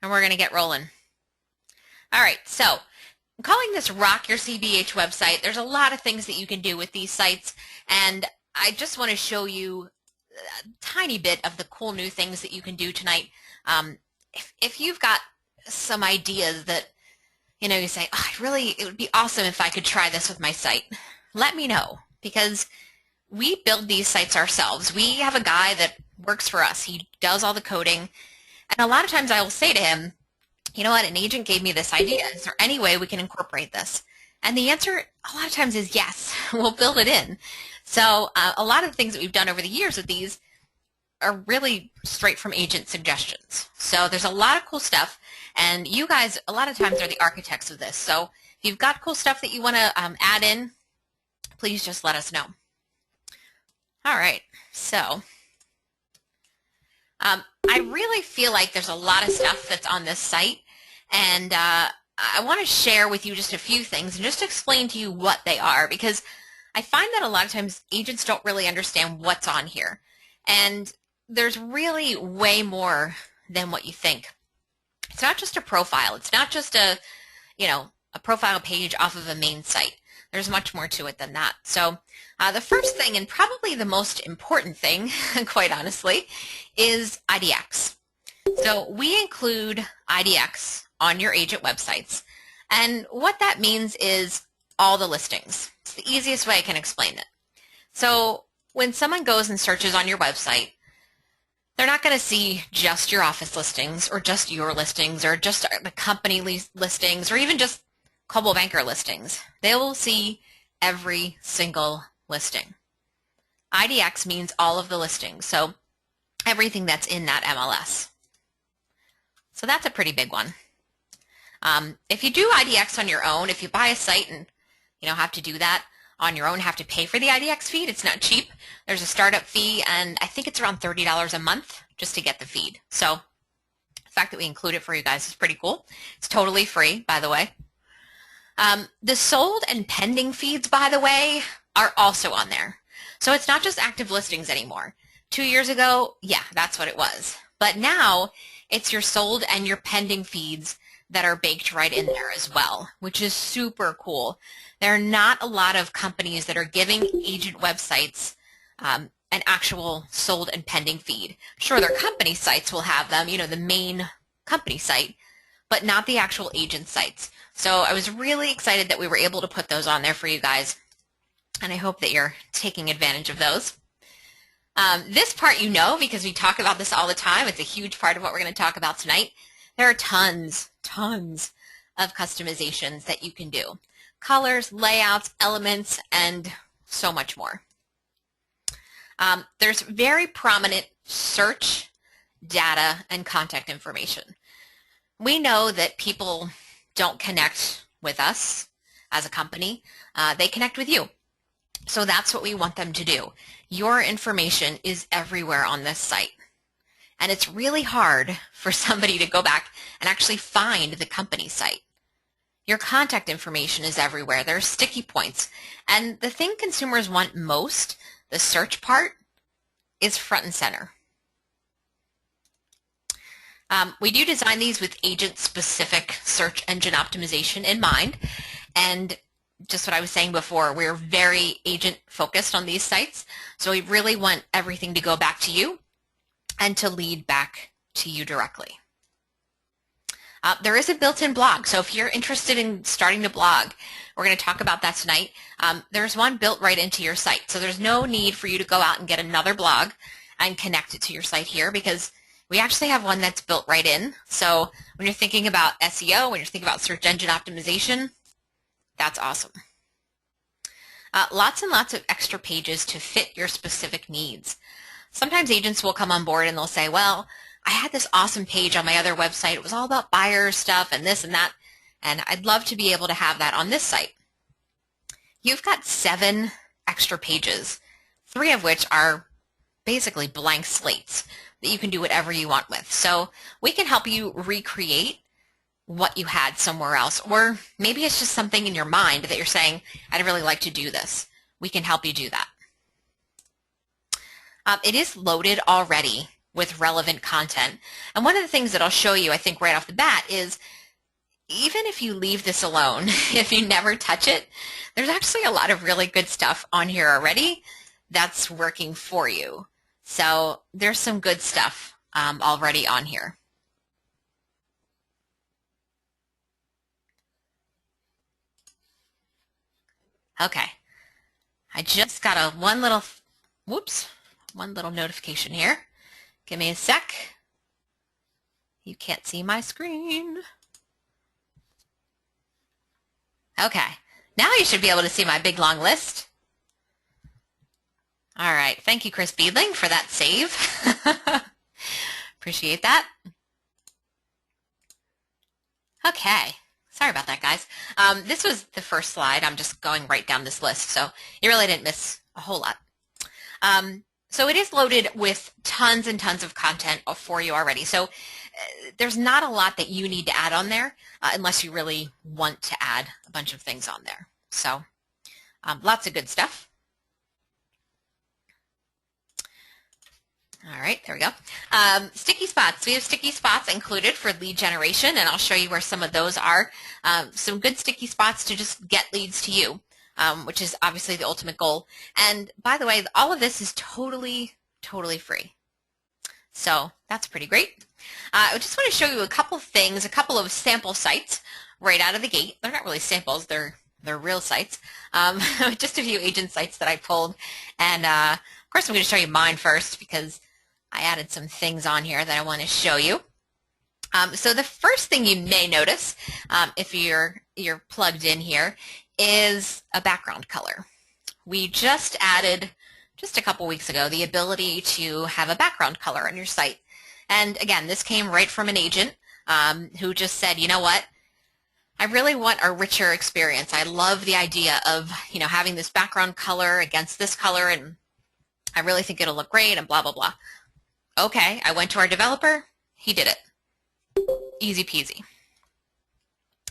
and we're going to get rolling. All right, so I'm calling this Rock Your CBH website. There's a lot of things that you can do with these sites, and I just want to show you a tiny bit of the cool new things that you can do tonight. If you've got some ideas that, you say, oh, it would be awesome if I could try this with my site, let me know, because we build these sites ourselves. We have a guy that works for us. He does all the coding, and a lot of times I will say to him, you know what, an agent gave me this idea. Is there any way we can incorporate this? And the answer a lot of times is yes, we'll build it in. So a lot of the things that we've done over the years with these are really straight from agent suggestions. So there's a lot of cool stuff, and you guys a lot of times are the architects of this. So if you've got cool stuff that you want to add in, please just let us know. All right, so I really feel like there's a lot of stuff that's on this site, and I want to share with you just a few things and just explain to you what they are, because I find that a lot of times agents don't really understand what's on here, and there's really way more than what you think. It's not just a profile. It's not just a profile page off of a main site. There's much more to it than that. So the first thing, and probably the most important thing, quite honestly, is IDX. So we include IDX on your agent websites. And what that means is all the listings. It's the easiest way I can explain it. So when someone goes and searches on your website, they're not going to see just your office listings or just your listings or just the company listings or even just Coldwell+Banker listings. They will see every single listing. IDX means all of the listings, so everything that's in that MLS. So that's a pretty big one. If you do IDX on your own, if you buy a site and have to do that on your own, have to pay for the IDX feed, it's not cheap. There's a startup fee, and I think it's around $30 a month just to get the feed. So the fact that we include it for you guys is pretty cool. It's totally free, by the way. The sold and pending feeds, by the way, are also on there. So it's not just active listings anymore. 2 years ago, yeah, that's what it was. But now it's your sold and your pending feeds that are baked right in there as well, which is super cool. There are not a lot of companies that are giving agent websites an actual sold and pending feed. Sure, their company sites will have them, the main company site, but not the actual agent sites. So I was really excited that we were able to put those on there for you guys, and I hope that you're taking advantage of those. This part because we talk about this all the time. It's a huge part of what we're going to talk about tonight. There are tons of customizations that you can do. Colors, layouts, elements, and so much more. There's very prominent search, data, and contact information. We know that people don't connect with us as a company. They connect with you. So that's what we want them to do. Your information is everywhere on this site. And it's really hard for somebody to go back and actually find the company site. Your contact information is everywhere. There are sticky points. And the thing consumers want most, the search part, is front and center. We do design these with agent-specific search engine optimization in mind. And just what I was saying before, we're very agent-focused on these sites. So we really want everything to go back to you and to lead back to you directly. There is a built-in blog. So if you're interested in starting to blog, we're going to talk about that tonight. There's one built right into your site. So there's no need for you to go out and get another blog and connect it to your site here, because we actually have one that's built right in. So when you're thinking about SEO, when you're thinking about search engine optimization, that's awesome. Lots and lots of extra pages to fit your specific needs. Sometimes agents will come on board and they'll say, well, I had this awesome page on my other website. It was all about buyer stuff and this and that, and I'd love to be able to have that on this site. You've got 7 extra pages, 3 of which are basically blank slates that you can do whatever you want with. So we can help you recreate what you had somewhere else, or maybe it's just something in your mind that you're saying, I'd really like to do this. We can help you do that. It is loaded already with relevant content. And one of the things that I'll show you, I think right off the bat, is even if you leave this alone, if you never touch it, there's actually a lot of really good stuff on here already that's working for you. So there's some good stuff already on here. Okay, I just got one little notification here. Give me a sec. You can't see my screen. Okay, now you should be able to see my big long list. All right, thank you, Chris Beedling, for that save. Appreciate that. Okay, sorry about that, guys. This was the first slide. I'm just going right down this list, so you really didn't miss a whole lot. So it is loaded with tons and tons of content for you already. So there's not a lot that you need to add on there unless you really want to add a bunch of things on there. So lots of good stuff. All right, there we go. Sticky spots. We have sticky spots included for lead generation, and I'll show you where some of those are. Some good sticky spots to just get leads to you, which is obviously the ultimate goal. And by the way, all of this is totally free. So that's pretty great. I just want to show you a couple of things, a couple of sample sites right out of the gate. They're not really samples, they're real sites. Just a few agent sites that I pulled. And of course I'm going to show you mine first because I added some things on here that I want to show you. So the first thing you may notice if you're plugged in here is a background color. We just added, just a couple weeks ago, the ability to have a background color on your site. And again, this came right from an agent who just said, you know what, I really want a richer experience. I love the idea of, you know, having this background color against this color, and I really think it'll look great and blah, blah, blah. Okay, I went to our developer. He did it. Easy peasy.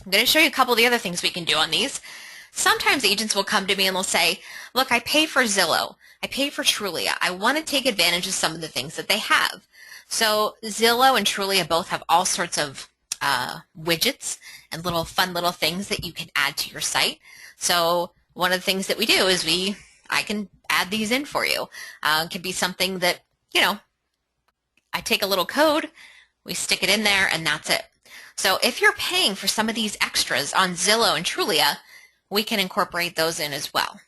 I'm going to show you a couple of the other things we can do on these. Sometimes agents will come to me and they'll say, look, I pay for Zillow. I pay for Trulia. I want to take advantage of some of the things that they have. So Zillow and Trulia both have all sorts of widgets and fun little things that you can add to your site. So one of the things that we do is I can add these in for you. It can be something that, you know, I take a little code, we stick it in there, and that's it. So if you're paying for some of these extras on Zillow and Trulia, we can incorporate those in as well.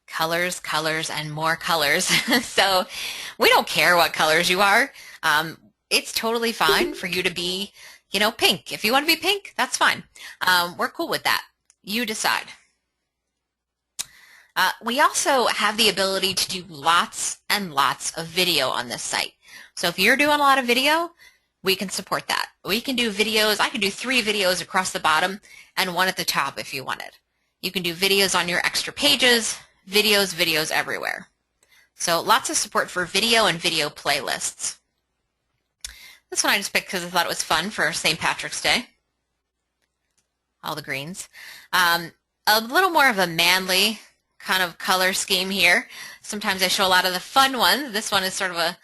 Colors, colors, and more colors. So we don't care what colors you are. It's totally fine for you to be, you know, pink. If you want to be pink, that's fine. We're cool with that. You decide. We also have the ability to do lots and lots of video on this site. So if you're doing a lot of video, we can support that. We can do videos. I can do 3 videos across the bottom and 1 at the top if you wanted. You can do videos on your extra pages, videos everywhere. So lots of support for video and video playlists. This one I just picked because I thought it was fun for St. Patrick's Day. All the greens. A little more of a manly kind of color scheme here. Sometimes I show a lot of the fun ones. This one is sort of a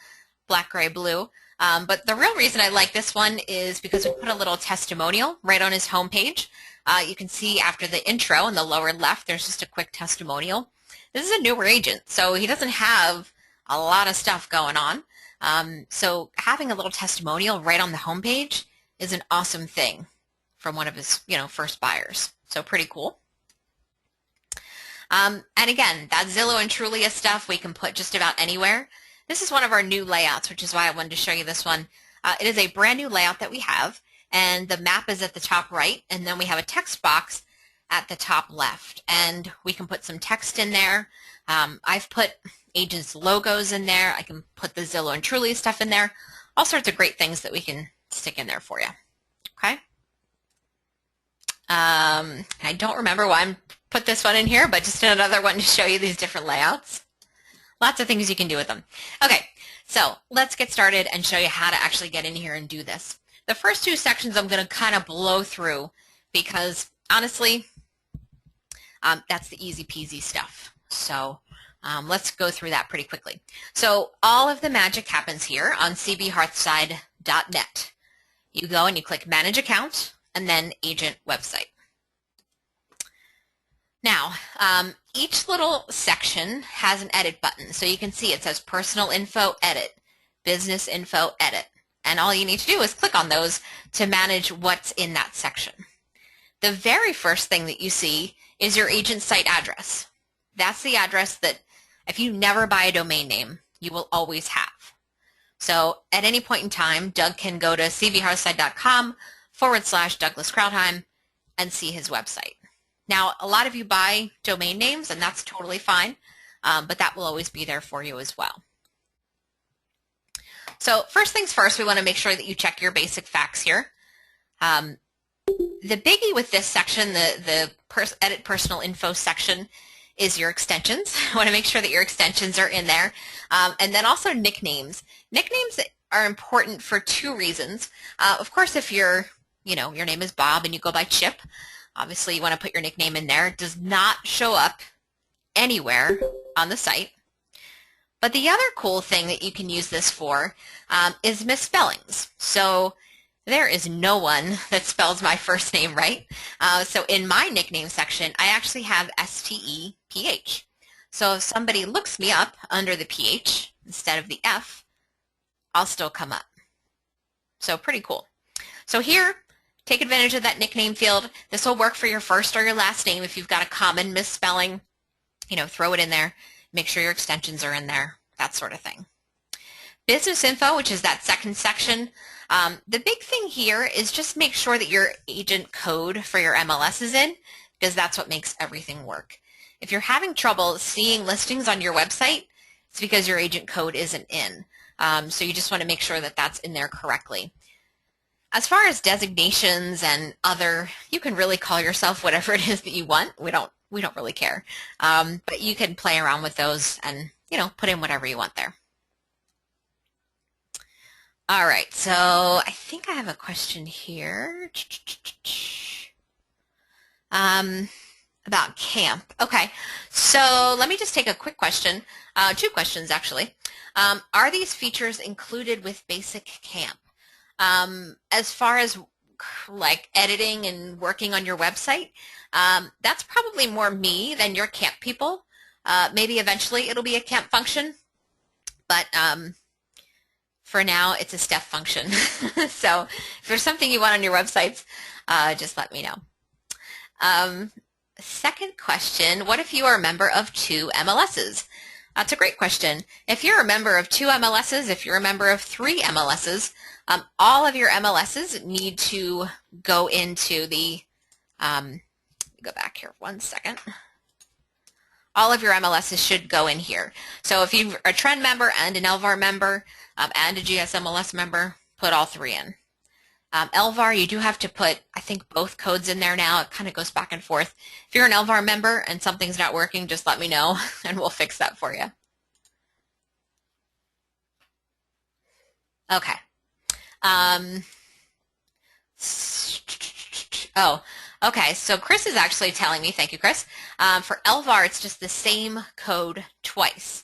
black, gray, blue. But the real reason I like this one is because we put a little testimonial right on his homepage. You can see after the intro in the lower left, there's just a quick testimonial. This is a newer agent, so he doesn't have a lot of stuff going on. So having a little testimonial right on the homepage is an awesome thing from one of his, you know, first buyers. So pretty cool. And again, that Zillow and Trulia stuff we can put just about anywhere. This is one of our new layouts, which is why I wanted to show you this one. It is a brand new layout that we have, and the map is at the top right, and then we have a text box at the top left, and we can put some text in there. I've put agents' logos in there. I can put the Zillow and Trulia stuff in there. All sorts of great things that we can stick in there for you. Okay. I don't remember why I put this one in here, but just another one to show you these different layouts. Lots of things you can do with them. Okay, so let's get started and show you how to actually get in here and do this. The first 2 sections I'm going to kind of blow through because honestly, that's the easy peasy stuff. So Let's go through that pretty quickly. So all of the magic happens here on cbhearthside.net. You go and you click Manage Account and then Agent Website. Now, each little section has an edit button. So you can see it says Personal Info, Edit, Business Info, Edit. And all you need to do is click on those to manage what's in that section. The very first thing that you see is your agent site address. That's the address that if you never buy a domain name, you will always have. So at any point in time, Doug can go to cbhearthside.com/Douglas Krautheim and see his website. Now, a lot of you buy domain names, and that's totally fine, but that will always be there for you as well. So first things first, we want to make sure that you check your basic facts here. The biggie with this section, the Edit Personal Info section, is your extensions. I want to make sure that your extensions are in there. And then also nicknames. Nicknames are important for two reasons. Of course, if your name is Bob and you go by Chip, obviously you want to put your nickname in there. It does not show up anywhere on the site. But the other cool thing that you can use this for is misspellings. So there is no one that spells my first name right. So in my nickname section, I actually have STEPH. So if somebody looks me up under the PH instead of the F, I'll still come up. So pretty cool. So here, take advantage of that nickname field. This will work for your first or your last name. If you've got a common misspelling, throw it in there. Make sure your extensions are in there, that sort of thing. Business info, which is that second section. The big thing here is just make sure that your agent code for your MLS is in, because that's what makes everything work. If you're having trouble seeing listings on your website, it's because your agent code isn't in. So you just want to make sure that that's in there correctly. As far as designations and other, you can really call yourself whatever it is that you want. We don't really care. But you can play around with those and, put in whatever you want there. All right, so I think I have a question here about camp. Okay, so let me just take a quick question, two questions actually. Are these features included with basic camp? As far as like editing and working on your website, that's probably more me than your camp people. Maybe eventually it'll be a camp function, but for now, it's a step function. So if there's something you want on your websites, just let me know. Second question, what if you are a member of 2 MLSs? That's a great question. If you're a member of 2 MLSs, if you're a member of 3 MLSs, all of your MLSs need to go into the, go back here 1 second. All of your MLSs should go in here. So if you're a Trend member and an LVAR member and a GSMLS member, put all 3 in. LVAR, you do have to put, I think, both codes in there now. It kind of goes back and forth. If you're an LVAR member and something's not working, just let me know and we'll fix that for you. Okay. Okay, so Chris is actually telling me, thank you, Chris, for LVAR, it's just the same code twice.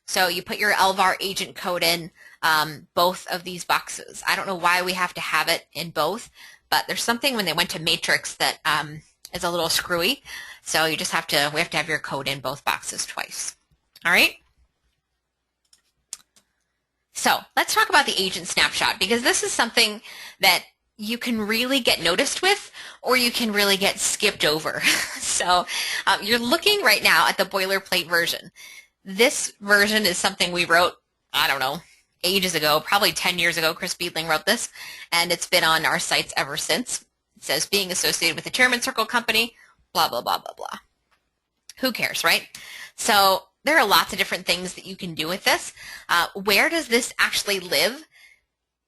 So you put your LVAR agent code in both of these boxes. I don't know why we have to have it in both, but there's something when they went to Matrix that is a little screwy. So you just have to, we have to have your code in both boxes twice. All right? So let's talk about the agent snapshot, because this is something that you can really get noticed with, or you can really get skipped over. So you're looking right now at the boilerplate version. This version is something we wrote, I don't know, ages ago, probably 10 years ago. Chris Beedling wrote this, and it's been on our sites ever since. It says being associated with the Chairman Circle Company, blah, blah, blah, blah, blah. Who cares, right? So there are lots of different things that you can do with this. Where does this actually live?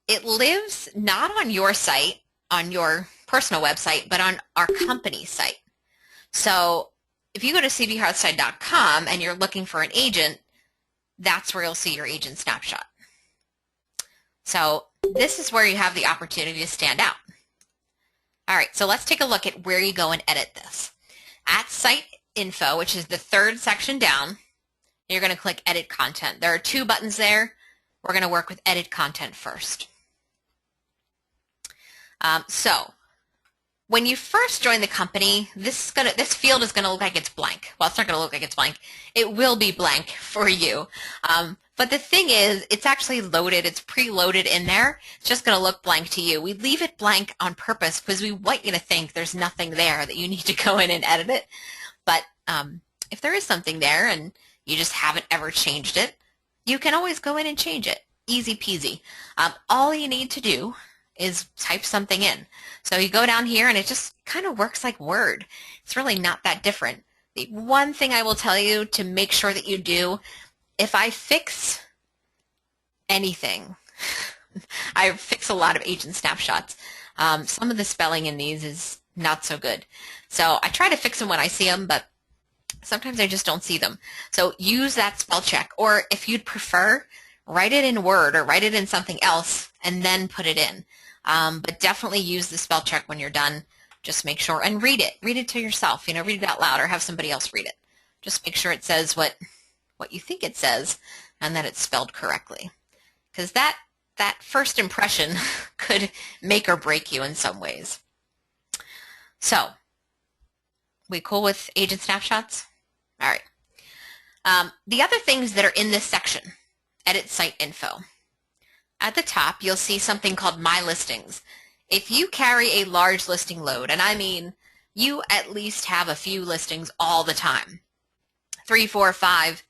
It lives not on your site, on your personal website, but on our company site. So if you go to cbhearthside.com and you're looking for an agent, that's where you'll see your agent snapshot. So this is where you have the opportunity to stand out. All right, so let's take a look at where you go and edit this. At Site Info, which is the third section down, You're going to click Edit Content. There are two buttons there. We're going to work with Edit Content first. So when you first join the company, this field is going to look like it's blank. Well, it's not going to look like it's blank. It will be blank for you. But the thing is, it's actually loaded. It's preloaded in there. It's just going to look blank to you. We leave it blank on purpose because we want you to think there's nothing there, that you need to go in and edit it. But if there is something there and you just haven't ever changed it, you can always go in and change it. Easy peasy. All you need to do is type something in. So you go down here and it just kind of works like Word. It's really not that different. The one thing I will tell you to make sure that you do, if I fix anything, I fix a lot of agent snapshots. Some of the spelling in these is not so good. So I try to fix them when I see them, but sometimes I just don't see them. So use that spell check, or if you'd prefer, write it in Word or write it in something else and then put it in. But definitely use the spell check when you're done. Just make sure, and read it. Read it to yourself. Read it out loud or have somebody else read it. Just make sure it says what you think it says and that it's spelled correctly. Because that first impression could make or break you in some ways. So, we cool with agent snapshots? All right. The other things that are in this section, edit site info. At the top, you'll see something called My Listings. If you carry a large listing load, and I mean you at least have a few listings all the time, 3, 4, 5,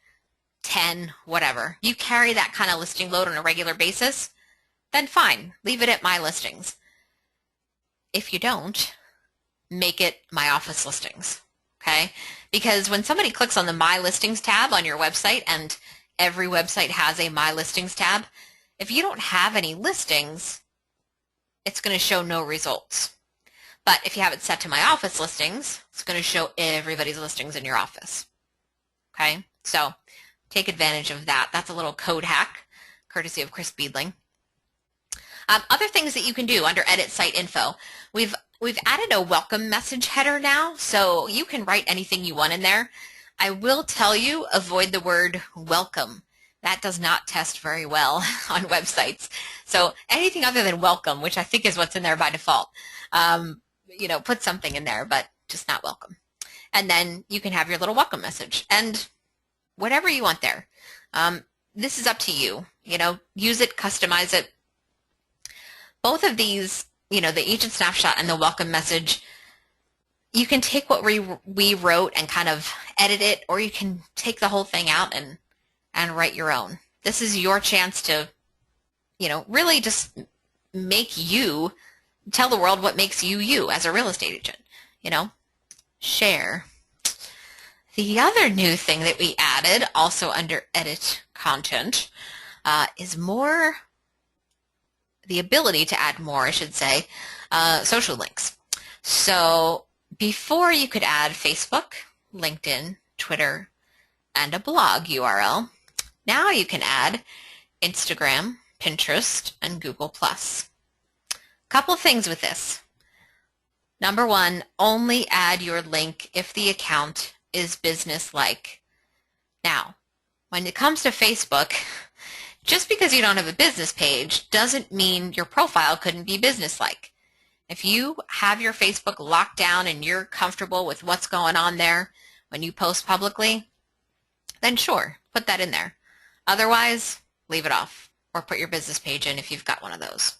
10, whatever. You carry that kind of listing load on a regular basis, then fine, leave it at My Listings. If you don't, make it My Office Listings, okay? Because when somebody clicks on the My Listings tab on your website, and every website has a My Listings tab, if you don't have any listings, it's going to show no results. But if you have it set to My Office Listings, it's going to show everybody's listings in your office. Okay? So take advantage of that. That's a little code hack, courtesy of Chris Beedling. Other things that you can do under Edit Site Info. We've added a welcome message header now, so you can write anything you want in there. I will tell you, avoid the word welcome. That does not test very well on websites. So anything other than welcome, which I think is what's in there by default, put something in there, but just not welcome. And then you can have your little welcome message and whatever you want there. This is up to you. Use it, customize it. Both of these, the agent snapshot and the welcome message, you can take what we wrote and kind of edit it, or you can take the whole thing out and write your own. This is your chance to, really just make you, tell the world what makes you you as a real estate agent, share. The other new thing that we added, also under edit content, is the ability to add more, I should say, social links. So before you could add Facebook, LinkedIn, Twitter, and a blog URL. Now you can add Instagram, Pinterest, and Google+. Couple things with this. Number one, only add your link if the account is business-like. Now, when it comes to Facebook, just because you don't have a business page doesn't mean your profile couldn't be business-like. If you have your Facebook locked down and you're comfortable with what's going on there when you post publicly, then sure, put that in there. Otherwise, leave it off or put your business page in if you've got one of those.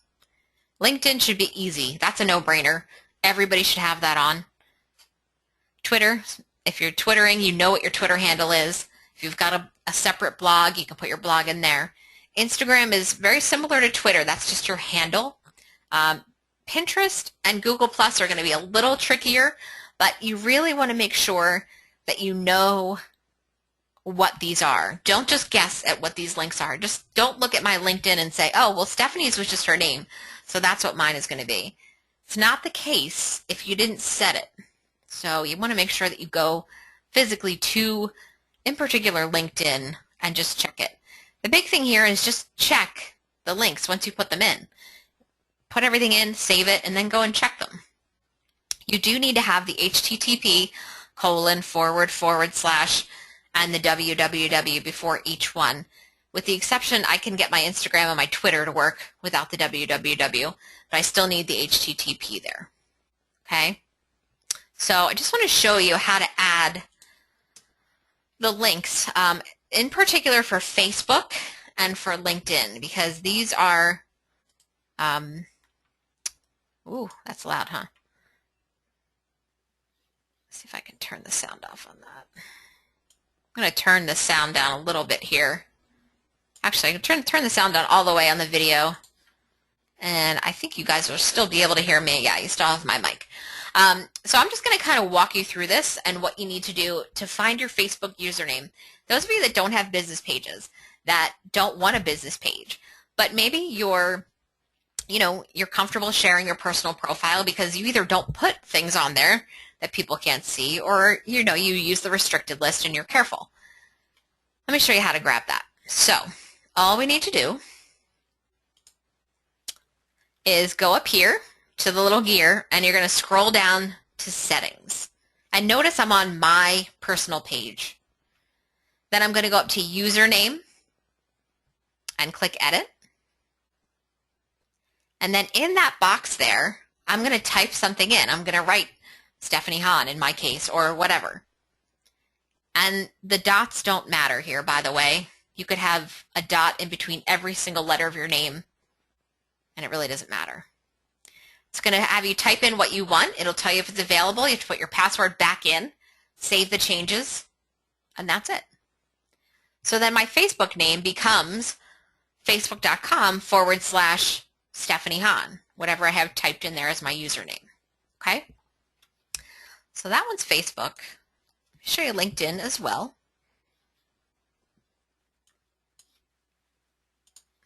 LinkedIn should be easy. That's a no-brainer. Everybody should have that on. Twitter, if you're twittering, you know what your Twitter handle is. If you've got a separate blog, you can put your blog in there. Instagram is very similar to Twitter. That's just your handle. Pinterest and Google Plus are going to be a little trickier, but you really want to make sure that you know what these are. Don't just guess at what these links are. Just don't look at my LinkedIn and say, oh, well, Stephanie's was just her name, so that's what mine is going to be. It's not the case if you didn't set it. So you want to make sure that you go physically to, in particular, LinkedIn and just check it. The big thing here is just check the links once you put them in. Put everything in, save it, and then go and check them. You do need to have the http:// and the www before each one. With the exception, I can get my Instagram and my Twitter to work without the www, but I still need the HTTP there. Okay? So I just want to show you how to add the links, in particular for Facebook and for LinkedIn, because these are, ooh, that's loud, huh? Let's see if I can turn the sound off on that. I'm going to turn the sound down a little bit here. Actually, I can turn the sound down all the way on the video, and I think you guys will still be able to hear me. Yeah, you still have my mic. So I'm just going to kind of walk you through this and what you need to do to find your Facebook username. Those of you that don't have business pages, that don't want a business page, but maybe you're comfortable sharing your personal profile because you either don't put things on there that people can't see, or you use the restricted list and you're careful. Let me show you how to grab that. So all we need to do is go up here to the little gear, and you're going to scroll down to settings. And notice I'm on my personal page. Then I'm going to go up to username and click edit. And then in that box there, I'm going to type something in. I'm going to write Stephanie Hahn in my case, or whatever. And the dots don't matter here, by the way. You could have a dot in between every single letter of your name, and it really doesn't matter. It's going to have you type in what you want. It'll tell you if it's available. You have to put your password back in, save the changes, and that's it. So then my Facebook name becomes facebook.com/Stephanie Hahn, whatever I have typed in there as my username. Okay? So that one's Facebook. Let me show you LinkedIn as well.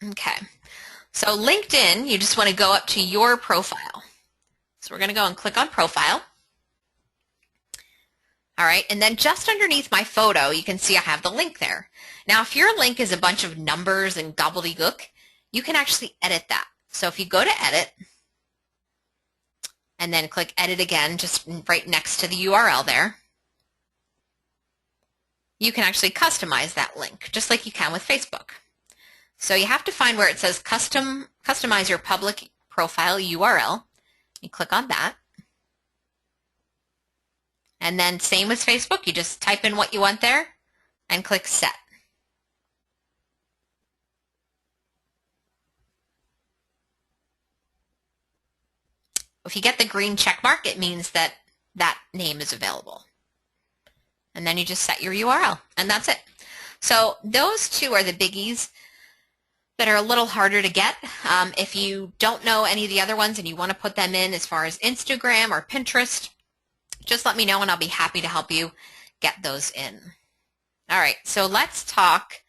Okay. So LinkedIn, you just want to go up to your profile. So we're going to go and click on profile. All right, and then just underneath my photo, you can see I have the link there. Now, if your link is a bunch of numbers and gobbledygook, you can actually edit that. So if you go to edit, and then click edit again, just right next to the URL there, you can actually customize that link, just like you can with Facebook. So you have to find where it says customize your public profile URL. You click on that. And then same with Facebook, you just type in what you want there and click set. If you get the green check mark, it means that that name is available. And then you just set your URL, and that's it. So those two are the biggies that are a little harder to get. If you don't know any of the other ones and you want to put them in as far as Instagram or Pinterest, just let me know and I'll be happy to help you get those in. All right, so let's talk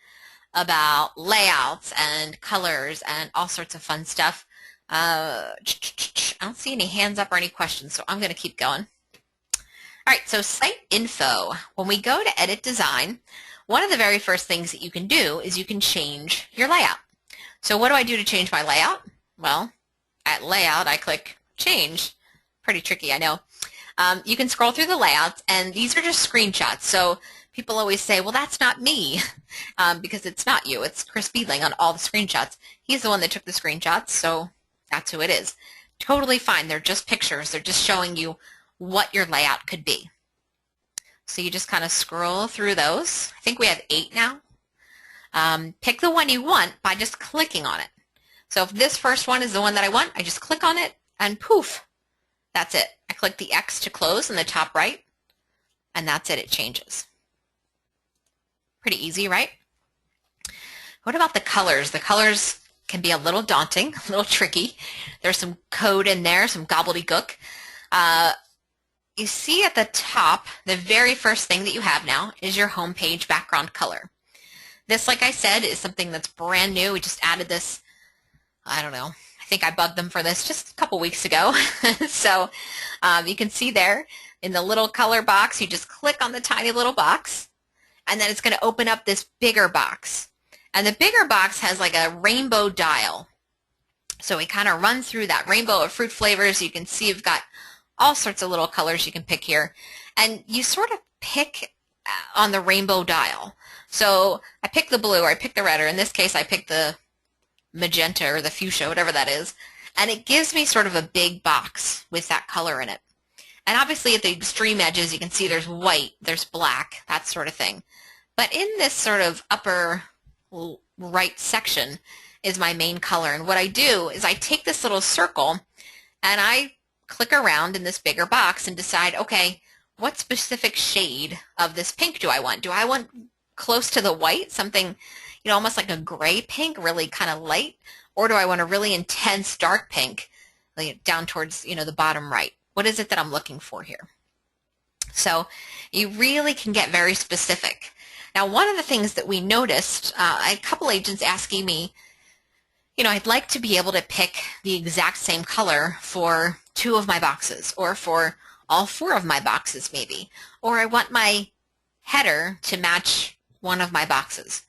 about layouts and colors and all sorts of fun stuff. I don't see any hands up or any questions, so I'm going to keep going. All right, so site info. When we go to edit design, one of the very first things that you can do is you can change your layout. So what do I do to change my layout? Well, at layout, I click change. Pretty tricky, I know. You can scroll through the layouts, and these are just screenshots. So people always say, well, that's not me, because it's not you. It's Chris Beedling on all the screenshots. He's the one that took the screenshots, so that's who it is. Totally fine. They're just pictures. They're just showing you what your layout could be. So you just kind of scroll through those. I think we have 8 now. Pick the one you want by just clicking on it. So if this first one is the one that I want, I just click on it and poof, that's it. I click the X to close in the top right, and that's it. It changes. Pretty easy, right? What about the colors? The colors can be a little daunting, a little tricky. There's some code in there, some gobbledygook. You see at the top, the very first thing that you have now is your homepage background color. This, like I said, is something that's brand new. We just added this, I don't know, I think I bugged them for this just a couple weeks ago. So you can see there in the little color box, you just click on the tiny little box, and then it's going to open up this bigger box. And the bigger box has like a rainbow dial. So we kind of run through that rainbow of fruit flavors. You can see you've got all sorts of little colors you can pick here. And you sort of pick on the rainbow dial. So I pick the blue or I pick the red, or in this case I pick the magenta or the fuchsia, whatever that is, and it gives me sort of a big box with that color in it. And obviously at the extreme edges you can see there's white, there's black, that sort of thing. But in this sort of upper right section is my main color. And what I do is I take this little circle and I click around in this bigger box and decide, okay, what specific shade of this pink do I want? Do I want close to the white, something, almost like a gray pink, really kind of light? Or do I want a really intense dark pink, like down towards, the bottom right? What is it that I'm looking for here? So you really can get very specific. Now, one of the things that we noticed, a couple agents asking me, I'd like to be able to pick the exact same color for 2 of my boxes, or for all 4 of my boxes maybe, or I want my header to match one of my boxes.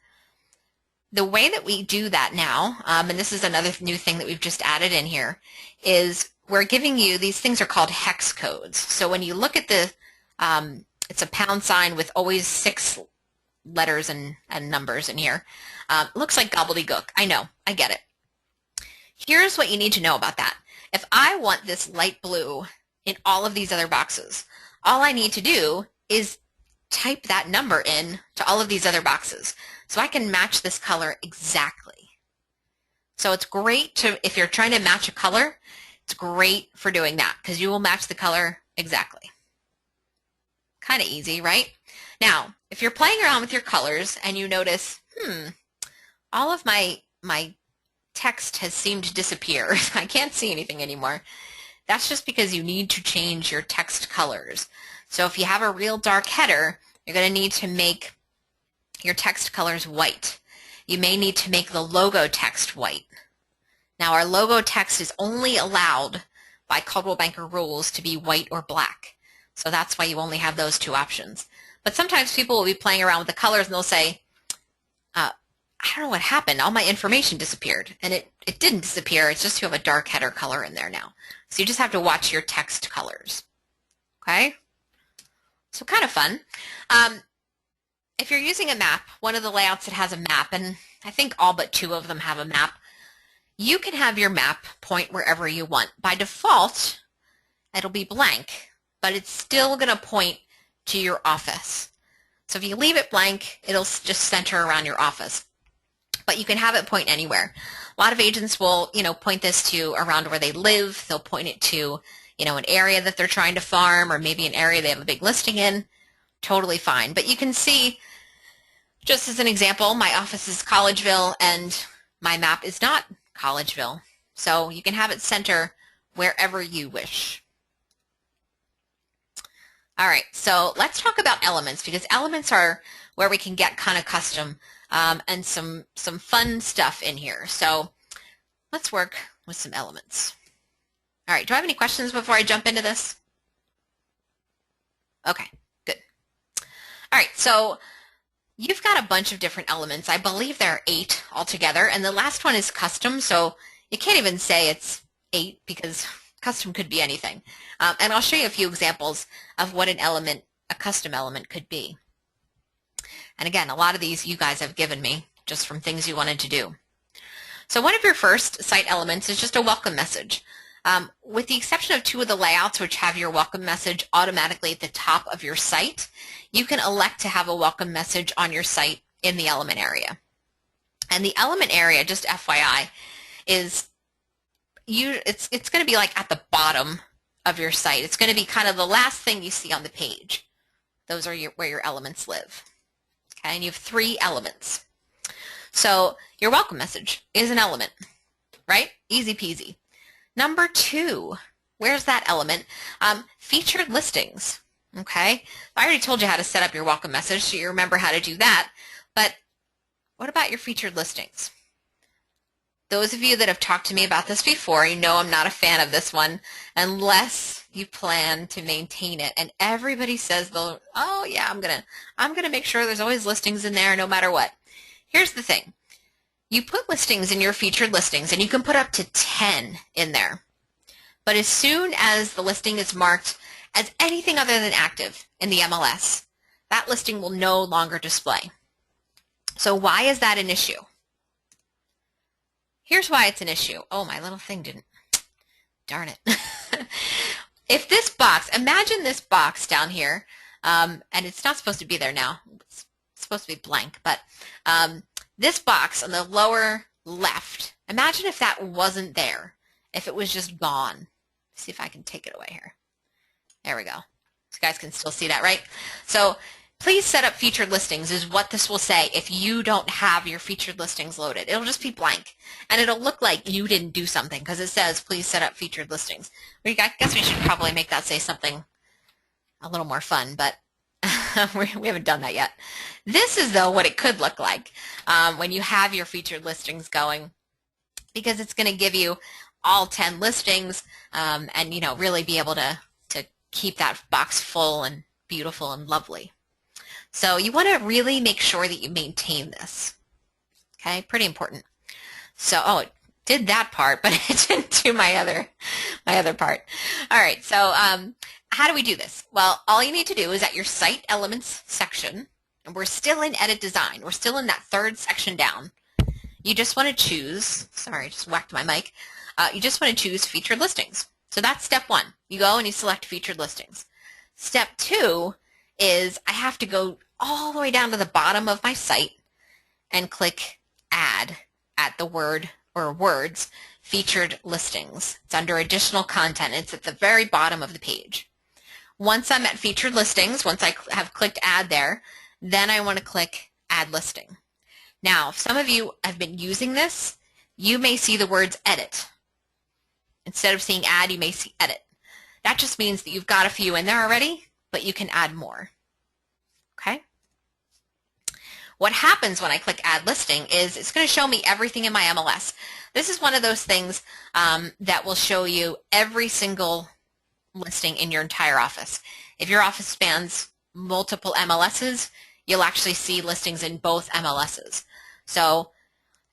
The way that we do that now, and this is another new thing that we've just added in here, is we're giving you, these things are called hex codes. So when you look at the, it's a pound sign with always 6 letters and numbers in here. Looks like gobbledygook. I know, I get it. Here's what you need to know about that. If I want this light blue in all of these other boxes, all I need to do is type that number in to all of these other boxes. So I can match this color exactly. So it's great to, if you're trying to match a color, it's great for doing that because you will match the color exactly. Kind of easy, right? Now, if you're playing around with your colors and you notice, all of my text has seemed to disappear. I can't see anything anymore. That's just because you need to change your text colors. So if you have a real dark header, you're going to need to make your text colors white. You may need to make the logo text white. Now, our logo text is only allowed by Coldwell+Banker rules to be white or black. So that's why you only have those 2 options. But sometimes people will be playing around with the colors and they'll say, I don't know what happened. All my information disappeared. And it didn't disappear. It's just you have a dark header color in there now. So you just have to watch your text colors. Okay? So kind of fun. If you're using a map, one of the layouts that has a map, and I think all but 2 of them have a map, you can have your map point wherever you want. By default, it'll be blank, but it's still going to point to your office. So if you leave it blank, it'll just center around your office. But you can have it point anywhere. A lot of agents will, point this to around where they live. They'll point it to, an area that they're trying to farm, or maybe an area they have a big listing in. Totally fine. But you can see, just as an example, my office is Collegeville and my map is not Collegeville. So you can have it center wherever you wish. All right, so let's talk about elements, because elements are where we can get kind of custom and some fun stuff in here. So let's work with some elements. All right, do I have any questions before I jump into this? Okay, good. All right, so you've got a bunch of different elements. I believe there are 8 altogether, and the last one is custom, so you can't even say it's 8 because custom could be anything. And I'll show you a few examples of what a custom element could be. And again, a lot of these you guys have given me just from things you wanted to do. So one of your first site elements is just a welcome message. With the exception of 2 of the layouts which have your welcome message automatically at the top of your site, you can elect to have a welcome message on your site in the element area. And the element area, just FYI, is it's going to be like at the bottom of your site. It's going to be kind of the last thing you see on the page. Those are where your elements live. Okay, and you have 3 elements. So your welcome message is an element, right? Easy peasy. Number 2, where's that element? Featured listings. Okay, I already told you how to set up your welcome message, so you remember how to do that. But what about your featured listings? Those of you that have talked to me about this before, you know I'm not a fan of this one unless you plan to maintain it. And everybody says, oh yeah, I'm gonna make sure there's always listings in there no matter what. Here's the thing. You put listings in your featured listings, and you can put up to 10 in there. But as soon as the listing is marked as anything other than active in the MLS, that listing will no longer display. So why is that an issue? Here's why it's an issue. Oh, my little thing didn't. Darn it. If this box, imagine this box down here, and it's not supposed to be there now. It's supposed to be blank, but this box on the lower left, imagine if that wasn't there, if it was just gone. Let's see if I can take it away here. There we go. You guys can still see that, right? So please set up featured listings is what this will say if you don't have your featured listings loaded. It'll just be blank, and it'll look like you didn't do something because it says please set up featured listings. I guess we should probably make that say something a little more fun, but we haven't done that yet. This is, though, what it could look like when you have your featured listings going, because it's going to give you all 10 listings and, you know, really be able to keep that box full and beautiful and lovely. So you want to really make sure that you maintain this. Okay, pretty important. So, oh, it did that part, but it didn't do my other part. All right, so how do we do this? Well, all you need to do is at your Site Elements section, and we're still in Edit Design. We're still in that third section down. You just want to choose, sorry, I just whacked my mic. You just want to choose Featured Listings. So that's step one. You go and you select Featured Listings. Step two is I have to go all the way down to the bottom of my site and click Add at the word or words Featured Listings. It's under Additional Content. It's at the very bottom of the page. Once I'm at Featured Listings, once I have clicked Add there, then I want to click Add Listing. Now, if some of you have been using this, you may see the words Edit. Instead of seeing Add, you may see Edit. That just means that you've got a few in there already, but you can add more. Okay? What happens when I click Add Listing is it's going to show me everything in my MLS. This is one of those things that will show you every single listing in your entire office. If your office spans multiple MLSs, you'll actually see listings in both MLSs. So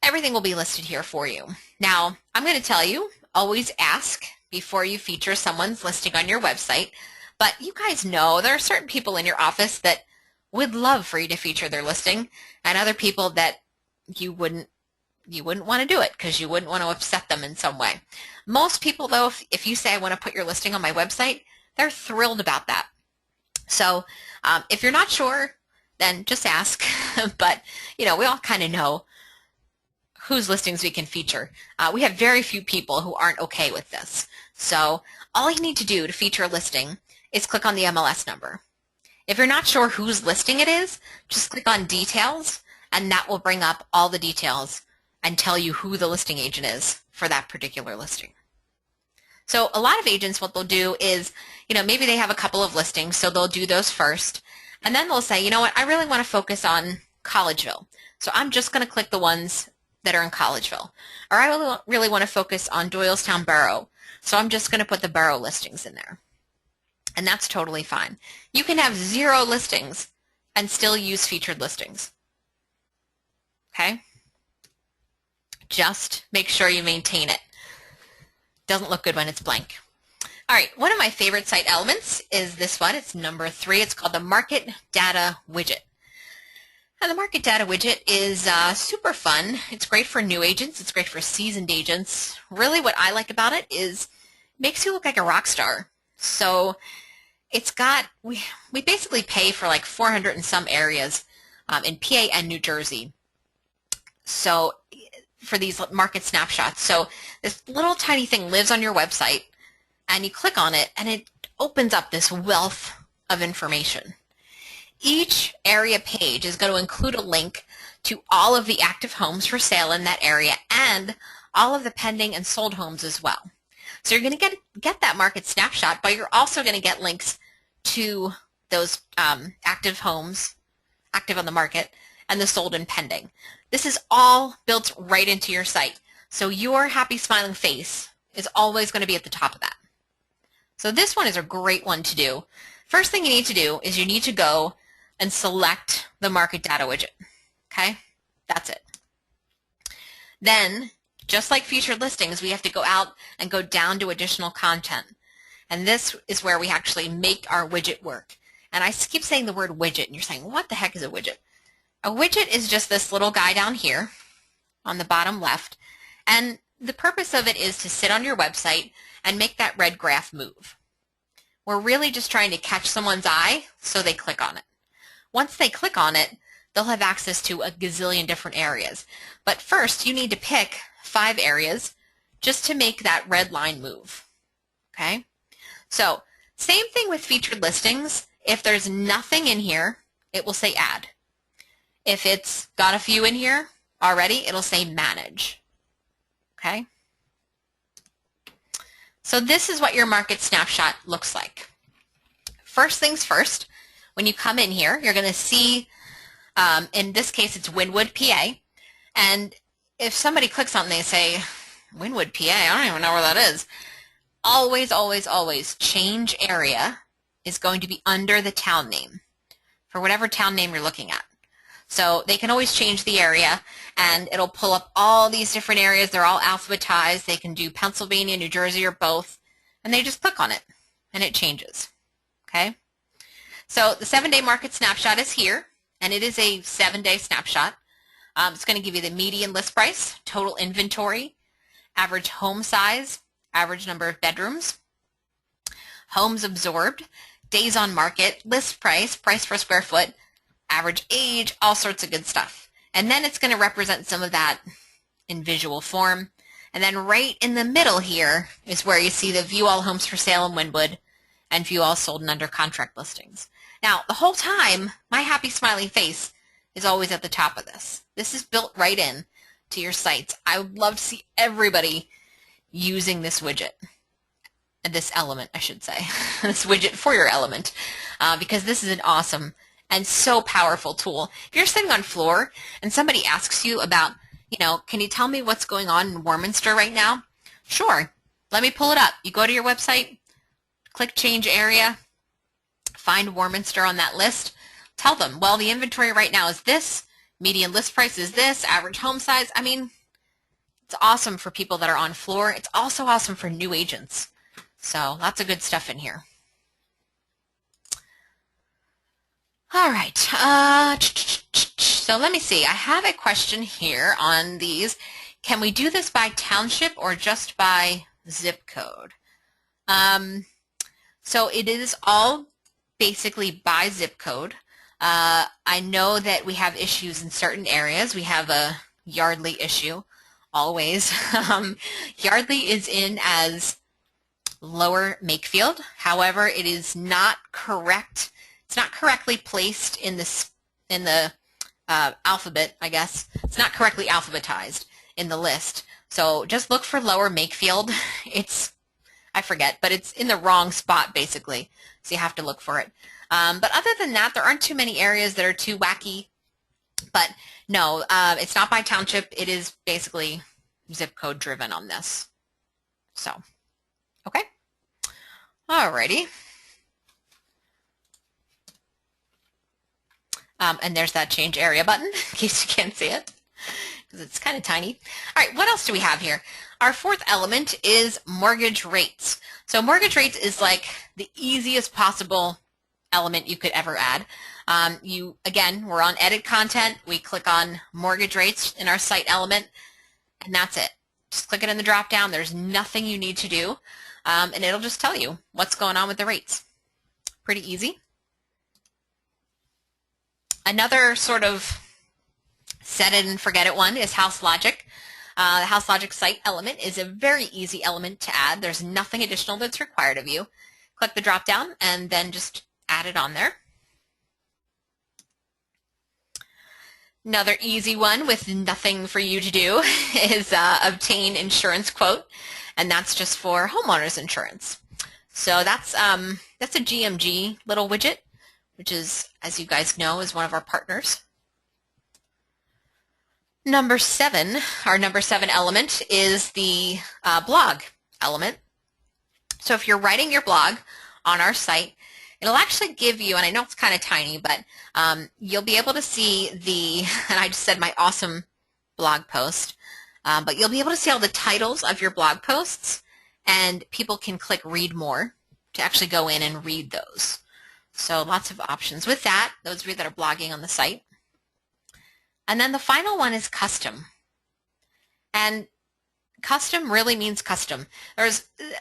everything will be listed here for you. Now, I'm going to tell you, always ask before you feature someone's listing on your website. But you guys know there are certain people in your office that would love for you to feature their listing, and other people that you wouldn't want to do it because you wouldn't want to upset them in some way. Most people, though, if you say I want to put your listing on my website, they're thrilled about that. So if you're not sure, then just ask. But you know, we all kind of know whose listings we can feature. We have very few people who aren't okay with this. So all you need to do to feature a listing is click on the MLS number. If you're not sure whose listing it is, just click on Details, and that will bring up all the details and tell you who the listing agent is for that particular listing. So a lot of agents, what they'll do is, you know, maybe they have a couple of listings, so they'll do those first, and then they'll say, you know what, I really want to focus on Collegeville, so I'm just going to click the ones that are in Collegeville. Or I really want to focus on Doylestown Borough, so I'm just going to put the borough listings in there. And that's totally fine. You can have 0 listings and still use featured listings. Okay? Just make sure you maintain it. Doesn't look good when it's blank. All right, one of my favorite site elements is this one. It's number 3. It's called the Market Data Widget. And the Market Data Widget is super fun. It's great for new agents. It's great for seasoned agents. Really what I like about it is it makes you look like a rock star. So it's got, we basically pay for like 400 and some areas in PA and New Jersey. So for these market snapshots. So this little tiny thing lives on your website, and you click on it, and it opens up this wealth of information. Each area page is going to include a link to all of the active homes for sale in that area and all of the pending and sold homes as well. So you're going to get that market snapshot, but you're also going to get links to those active homes, active on the market, and the sold and pending. This is all built right into your site. So your happy smiling face is always going to be at the top of that. So this one is a great one to do. First thing you need to do is you need to go and select the Market Data Widget. Okay? That's it. Then, just like featured listings, we have to go out and go down to additional content. And this is where we actually make our widget work. And I keep saying the word widget, and you're saying, what the heck is a widget? A widget is just this little guy down here on the bottom left, and the purpose of it is to sit on your website and make that red graph move. We're really just trying to catch someone's eye so they click on it. Once they click on it, they'll have access to a gazillion different areas. But first, you need to pick 5 areas just to make that red line move. Okay? So, same thing with featured listings. If there's nothing in here, it will say add. If it's got a few in here already, it'll say manage. Okay? So this is what your market snapshot looks like. First things first, when you come in here, you're going to see, in this case, it's Wynwood, PA. And if somebody clicks on it and they say, Wynwood, PA, I don't even know where that is. Always, always, always, change area is going to be under the town name for whatever town name you're looking at. So they can always change the area, and it'll pull up all these different areas. They're all alphabetized. They can do Pennsylvania, New Jersey, or both, and they just click on it, and it changes. Okay? So the 7-day market snapshot is here, and it is a 7-day snapshot. It's going to give you the median list price, total inventory, average home size, average number of bedrooms, homes absorbed, days on market, list price, price per square foot, average age, all sorts of good stuff. And then it's going to represent some of that in visual form. And then right in the middle here is where you see the view all homes for sale in Wynwood and view all sold and under contract listings. Now, the whole time, my happy smiling face is always at the top of this. This is built right in to your sites. I would love to see everybody using this widget. This element, I should say. This widget for your element. Because this is an awesome and so powerful tool. If you're sitting on floor and somebody asks you about, can you tell me what's going on in Warminster right now? Sure. Let me pull it up. You go to your website, click change area, find Warminster on that list. Tell them, well, the inventory right now is this, median list price is this, average home size. I mean, it's awesome for people that are on floor. It's also awesome for new agents. So lots of good stuff in here. All right, so let me see. I have a question here on these. Can we do this by township or just by zip code? So it is all basically by zip code. I know that we have issues in certain areas. We have a Yardley issue, always. Yardley is in as Lower Makefield. However, it is not correct. It's not correctly placed in the alphabet, I guess. It's not correctly alphabetized in the list. So just look for Lower Makefield. I forget, but it's in the wrong spot, basically. So you have to look for it. But other than that, there aren't too many areas that are too wacky. But no, it's not by township. It is basically zip code driven on this. So, okay. Alrighty. And there's that change area button, in case you can't see it, because it's kind of tiny. All right, what else do we have here? Our 4th element is mortgage rates. So mortgage rates is like the easiest possible element you could ever add. Again, we're on edit content. We click on mortgage rates in our site element, and that's it. Just click it in the drop down. There's nothing you need to do, and it'll just tell you what's going on with the rates. Pretty easy. Another sort of set it and forget it one is House Logic. The House Logic site element is a very easy element to add. There's nothing additional that's required of you. Click the drop down and then just add it on there. Another easy one with nothing for you to do is obtain insurance quote, and that's just for homeowners insurance. So that's a GMG little widget, which is, as you guys know, is one of our partners. Number 7, our number 7 element is the blog element. So if you're writing your blog on our site, it'll actually give you, and I know it's kind of tiny, but you'll be able to see and I just said my awesome blog post, but you'll be able to see all the titles of your blog posts, and people can click read more to actually go in and read those. So lots of options with that, those of you that are blogging on the site. And then the final one is custom. And custom really means custom.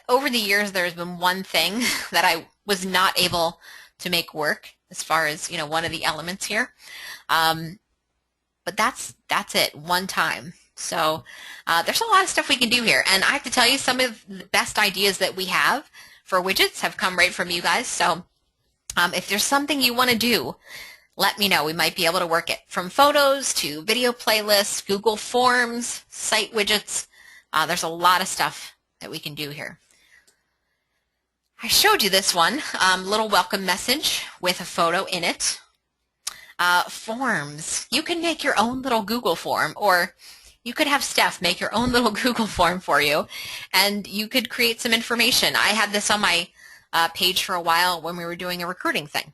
Over the years, there's been one thing that I was not able to make work as far as, one of the elements here. But that's it, one time. So there's a lot of stuff we can do here. And I have to tell you, some of the best ideas that we have for widgets have come right from you guys. So if there's something you want to do, let me know. We might be able to work it, from photos to video playlists, Google Forms, site widgets. There's a lot of stuff that we can do here. I showed you this one, little welcome message with a photo in it. Forms. You can make your own little Google form, or you could have Steph make your own little Google form for you, and you could create some information. I had this on my page for a while when we were doing a recruiting thing.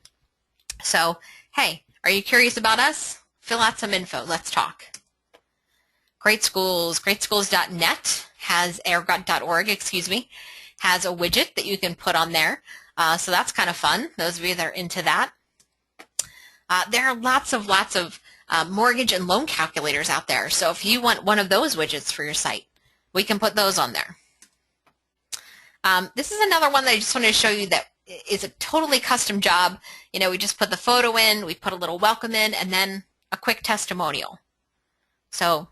So, hey, are you curious about us? Fill out some info. Let's talk. Great Schools, greatschools.net has, .org, excuse me, has a widget that you can put on there. So that's kind of fun, those of you that are into that. There are lots of mortgage and loan calculators out there. So if you want one of those widgets for your site, we can put those on there. This is another one that I just wanted to show you that is a totally custom job. We just put the photo in, we put a little welcome in, and then a quick testimonial. So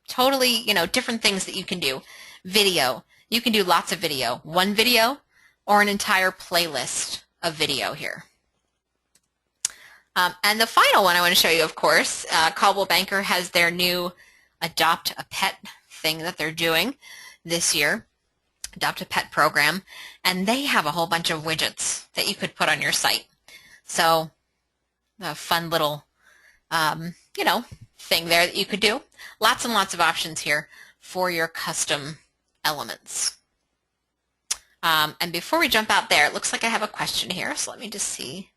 totally, different things that you can do. Video. You can do lots of video. One video or an entire playlist of video here. And the final one I want to show you, of course, Coldwell+Banker has their new Adopt a Pet thing that they're doing this year, Adopt a Pet program, and they have a whole bunch of widgets that you could put on your site. So a fun little, thing there that you could do. Lots and lots of options here for your custom elements. And before we jump out there, it looks like I have a question here, so let me just see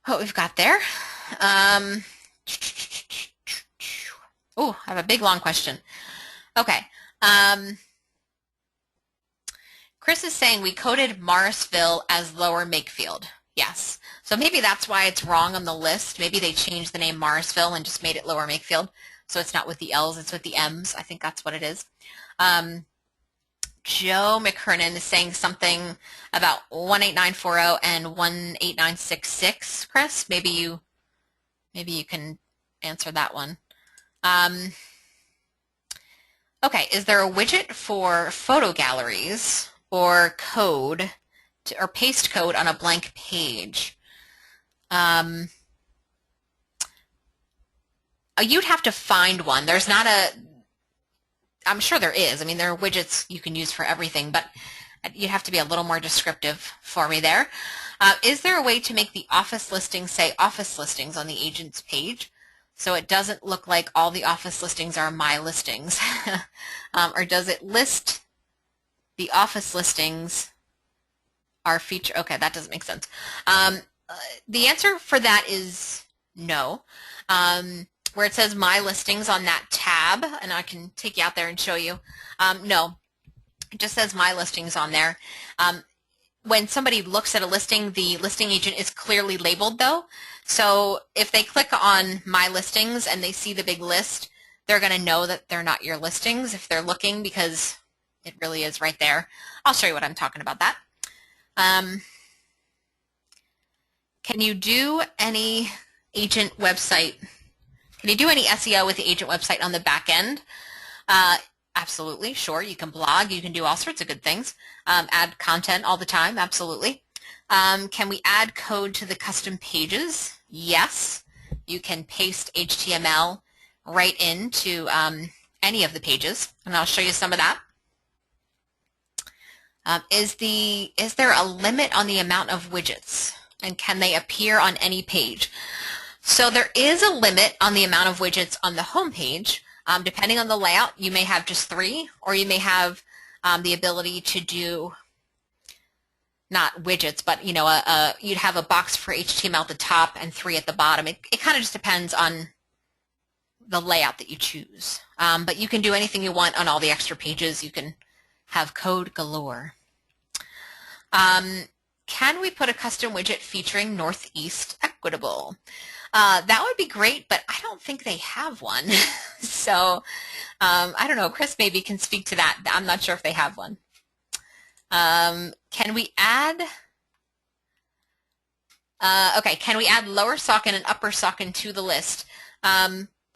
what we've got there. Oh, I have a big long question. Okay. Chris is saying we coded Morrisville as Lower Makefield. Yes. So maybe that's why it's wrong on the list. Maybe they changed the name Morrisville and just made it Lower Makefield. So it's not with the L's, it's with the M's. I think that's what it is. Joe McKernan is saying something about 18940 and 18966. Chris, maybe you can answer that one. Okay, is there a widget for photo galleries or code or paste code on a blank page? You'd have to find one. There's not a, I'm sure there is. I mean, there are widgets you can use for everything, but you'd have to be a little more descriptive for me there. Is there a way to make the office listings say office listings on the agent's page so it doesn't look like all the office listings are my listings? Or does it list the office listings are feature? Okay, that doesn't make sense. The answer for that is no. Where it says My Listings on that tab, and I can take you out there and show you. No, it just says My Listings on there. When somebody looks at a listing, the listing agent is clearly labeled though. So if they click on My Listings and they see the big list, they're going to know that they're not your listings if they're looking, because it really is right there. I'll show you what I'm talking about that. Can you do any agent website? Can you do any SEO with the agent website on the back end? Absolutely, sure. You can blog. You can do all sorts of good things. Add content all the time. Absolutely. Can we add code to the custom pages? Yes. You can paste HTML right into any of the pages, and I'll show you some of that. Is there a limit on the amount of widgets, and can they appear on any page? So there is a limit on the amount of widgets on the home page. Depending on the layout, you may have just 3, or you may have the ability to do, not widgets, but you'd have a box for HTML at the top and 3 at the bottom. It kind of just depends on the layout that you choose. But you can do anything you want on all the extra pages. You can have code galore. Can can we put a custom widget featuring Northeast Equitable? That would be great, but I don't think they have one. So I don't know. Chris maybe can speak to that. I'm not sure if they have one. Can we add... okay, can we add lower Saucon and upper Saucon to the list?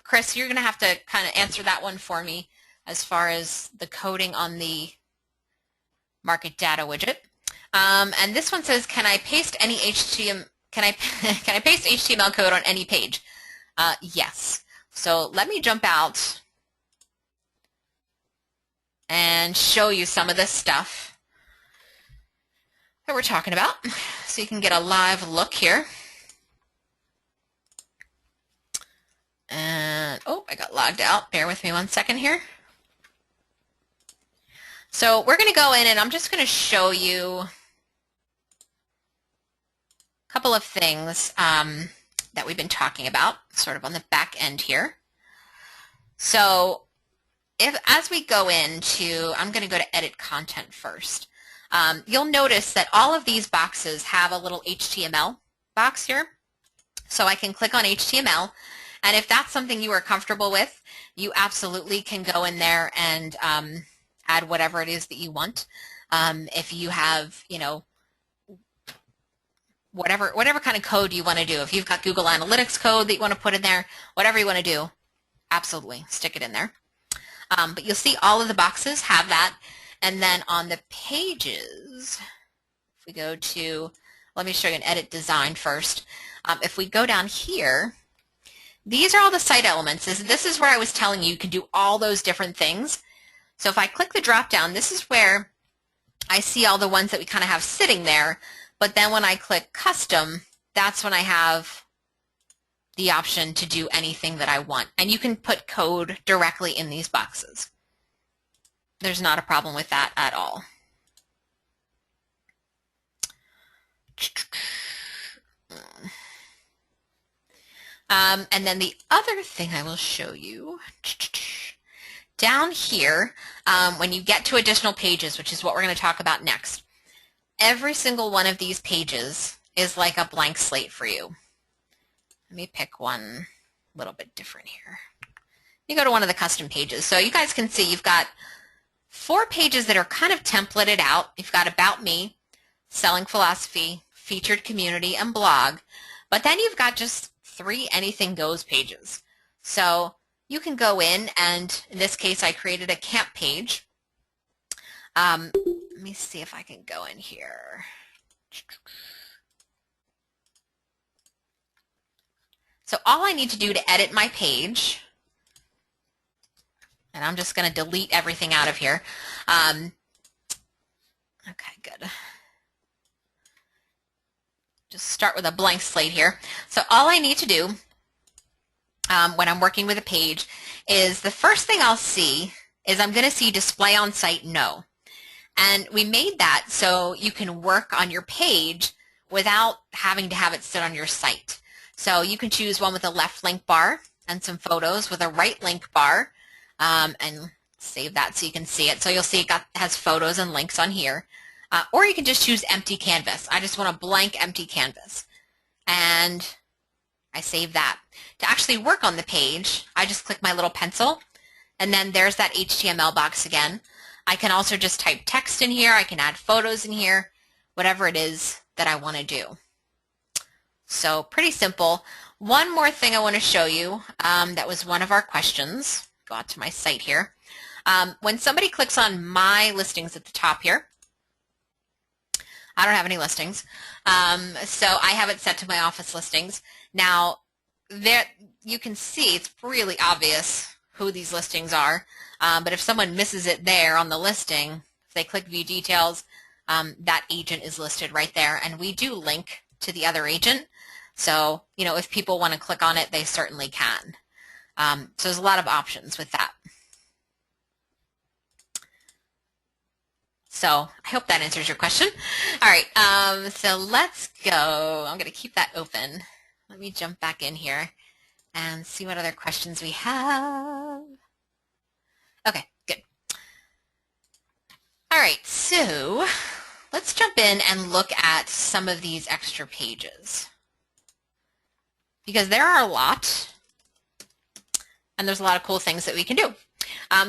Chris, you're going to have to kind of answer that one for me as far as the coding on the market data widget. And this one says, can I paste any HTML? Can I paste HTML code on any page? Yes. So let me jump out and show you some of this stuff that we're talking about, so you can get a live look here. And, oh, I got logged out. Bear with me one second here. So we're going to go in and I'm just going to show you a couple of things that we've been talking about sort of on the back end here. So as we go into, I'm going to go to edit content first. You'll notice that all of these boxes have a little HTML box here. So I can click on HTML, and if that's something you are comfortable with, you absolutely can go in there and add whatever it is that you want. If you have, you know, whatever kind of code you want to do. If you've got Google Analytics code that you want to put in there, whatever you want to do, absolutely stick it in there. But you'll see all of the boxes have that. And then on the pages, if we go to, let me show you an edit design first. If we go down here, these are all the site elements. This is where I was telling you can do all those different things. So if I click the drop down, this is where I see all the ones that we kind of have sitting there. But then when I click custom, that's when I have the option to do anything that I want. And you can put code directly in these boxes. There's not a problem with that at all. And then the other thing I will show you, down here, when you get to additional pages, which is what we're going to talk about next, every single one of these pages is like a blank slate for you. Let me pick one a little bit different here. You go to one of the custom pages. So you guys can see you've got 4 pages that are kind of templated out. You've got About Me, Selling Philosophy, Featured Community, and Blog. But then you've got just 3 Anything Goes pages. So you can go in, and in this case I created a camp page. Let me see if I can go in here. So all I need to do to edit my page, and I'm just going to delete everything out of here. Okay, good. Just start with a blank slate here. So all I need to do when I'm working with a page is the first thing I'll see is I'm going to see display on site no. And we made that so you can work on your page without having to have it sit on your site. So you can choose one with a left link bar and some photos with a right link bar, and save that so you can see it. So you'll see it has photos and links on here. Or you can just choose empty canvas. I just want a blank empty canvas. And I save that. To actually work on the page, I just click my little pencil, and then there's that HTML box again. I can also just type text in here. I can add photos in here, whatever it is that I want to do. So pretty simple. One more thing I want to show you that was one of our questions. Go out to my site here. When somebody clicks on my listings at the top here, I don't have any listings, so I have it set to my office listings. Now, there you can see it's really obvious who these listings are, but if someone misses it there on the listing, if they click View Details, that agent is listed right there, and we do link to the other agent. So, you know, if people want to click on it, they certainly can. So there's a lot of options with that. So I hope that answers your question. All right, so let's go. I'm going to keep that open. Let me jump back in here and see what other questions we have. Okay, good. All right, so let's jump in and look at some of these extra pages, because there are a lot, and there's a lot of cool things that we can do.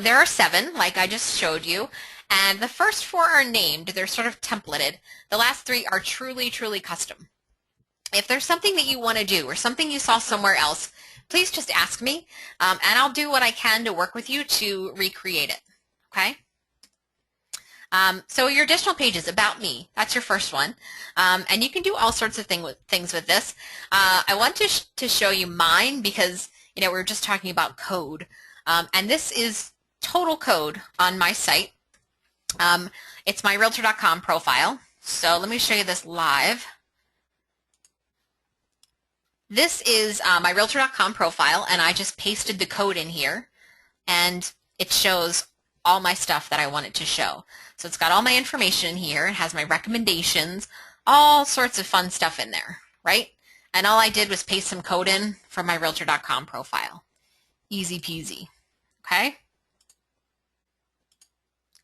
There are 7, like I just showed you, and the first 4 are named. They're sort of templated. The last 3 are truly, truly custom. If there's something that you want to do or something you saw somewhere else, please just ask me, and I'll do what I can to work with you to recreate it, okay? So your additional pages, about me, that's your first one. And you can do all sorts of things with this. I want to show you mine because, we were just talking about code. And this is total code on my site. It's my realtor.com profile. So let me show you this live. This is my realtor.com profile, and I just pasted the code in here, and it shows all my stuff that I want it to show. So it's got all my information in here. It has my recommendations, all sorts of fun stuff in there, right? And all I did was paste some code in from my realtor.com profile. Easy peasy, okay?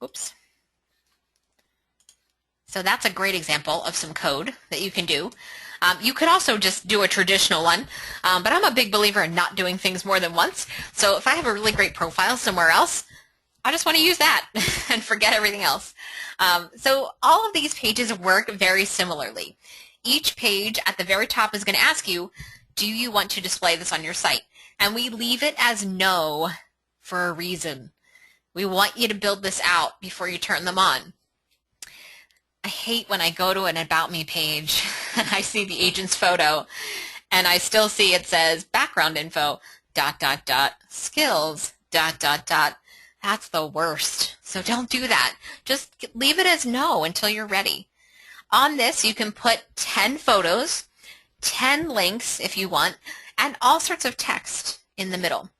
Oops. So that's a great example of some code that you can do. You could also just do a traditional one, but I'm a big believer in not doing things more than once. So if I have a really great profile somewhere else, I just want to use that and forget everything else. So all of these pages work very similarly. Each page at the very top is going to ask you, do you want to display this on your site? And we leave it as no for a reason. We want you to build this out before you turn them on. I hate when I go to an About Me page and I see the agent's photo and I still see it says background info, ... skills, ... That's the worst. So don't do that. Just leave it as no until you're ready. On this, you can put 10 photos, 10 links if you want, and all sorts of text in the middle.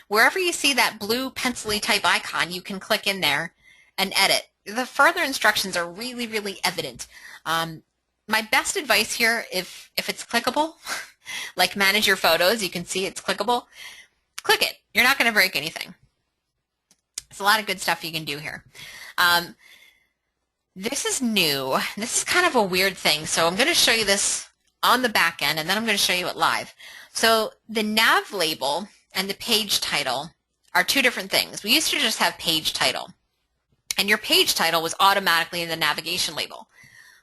Wherever you see that blue pencil-y type icon, you can click in there and edit. The further instructions are really, really evident. My best advice here, if it's clickable, like manage your photos, you can see it's clickable, click it. You're not going to break anything. There's a lot of good stuff you can do here. This is new. This is kind of a weird thing. So I'm going to show you this on the back end, and then I'm going to show you it live. So the nav label and the page title are 2 different things. We used to just have page title, and your page title was automatically in the navigation label.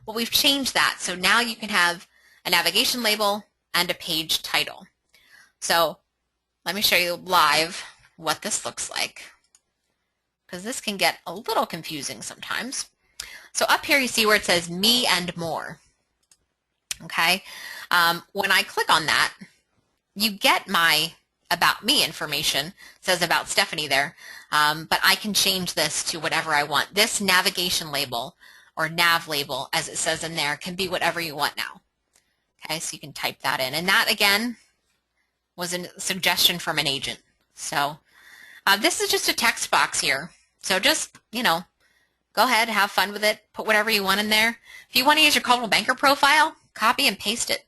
Well, we've changed that. So now you can have a navigation label and a page title. So let me show you live what this looks like, because this can get a little confusing sometimes. So up here you see where it says me and more. Okay, when I click on that, you get my about me information. It says about Stephanie there, but I can change this to whatever I want. This navigation label or nav label, as it says in there, can be whatever you want now. Okay, so you can type that in, and that again was a suggestion from an agent. So this is just a text box here. So just, go ahead, have fun with it, put whatever you want in there. If you want to use your Coldwell+Banker profile, copy and paste it.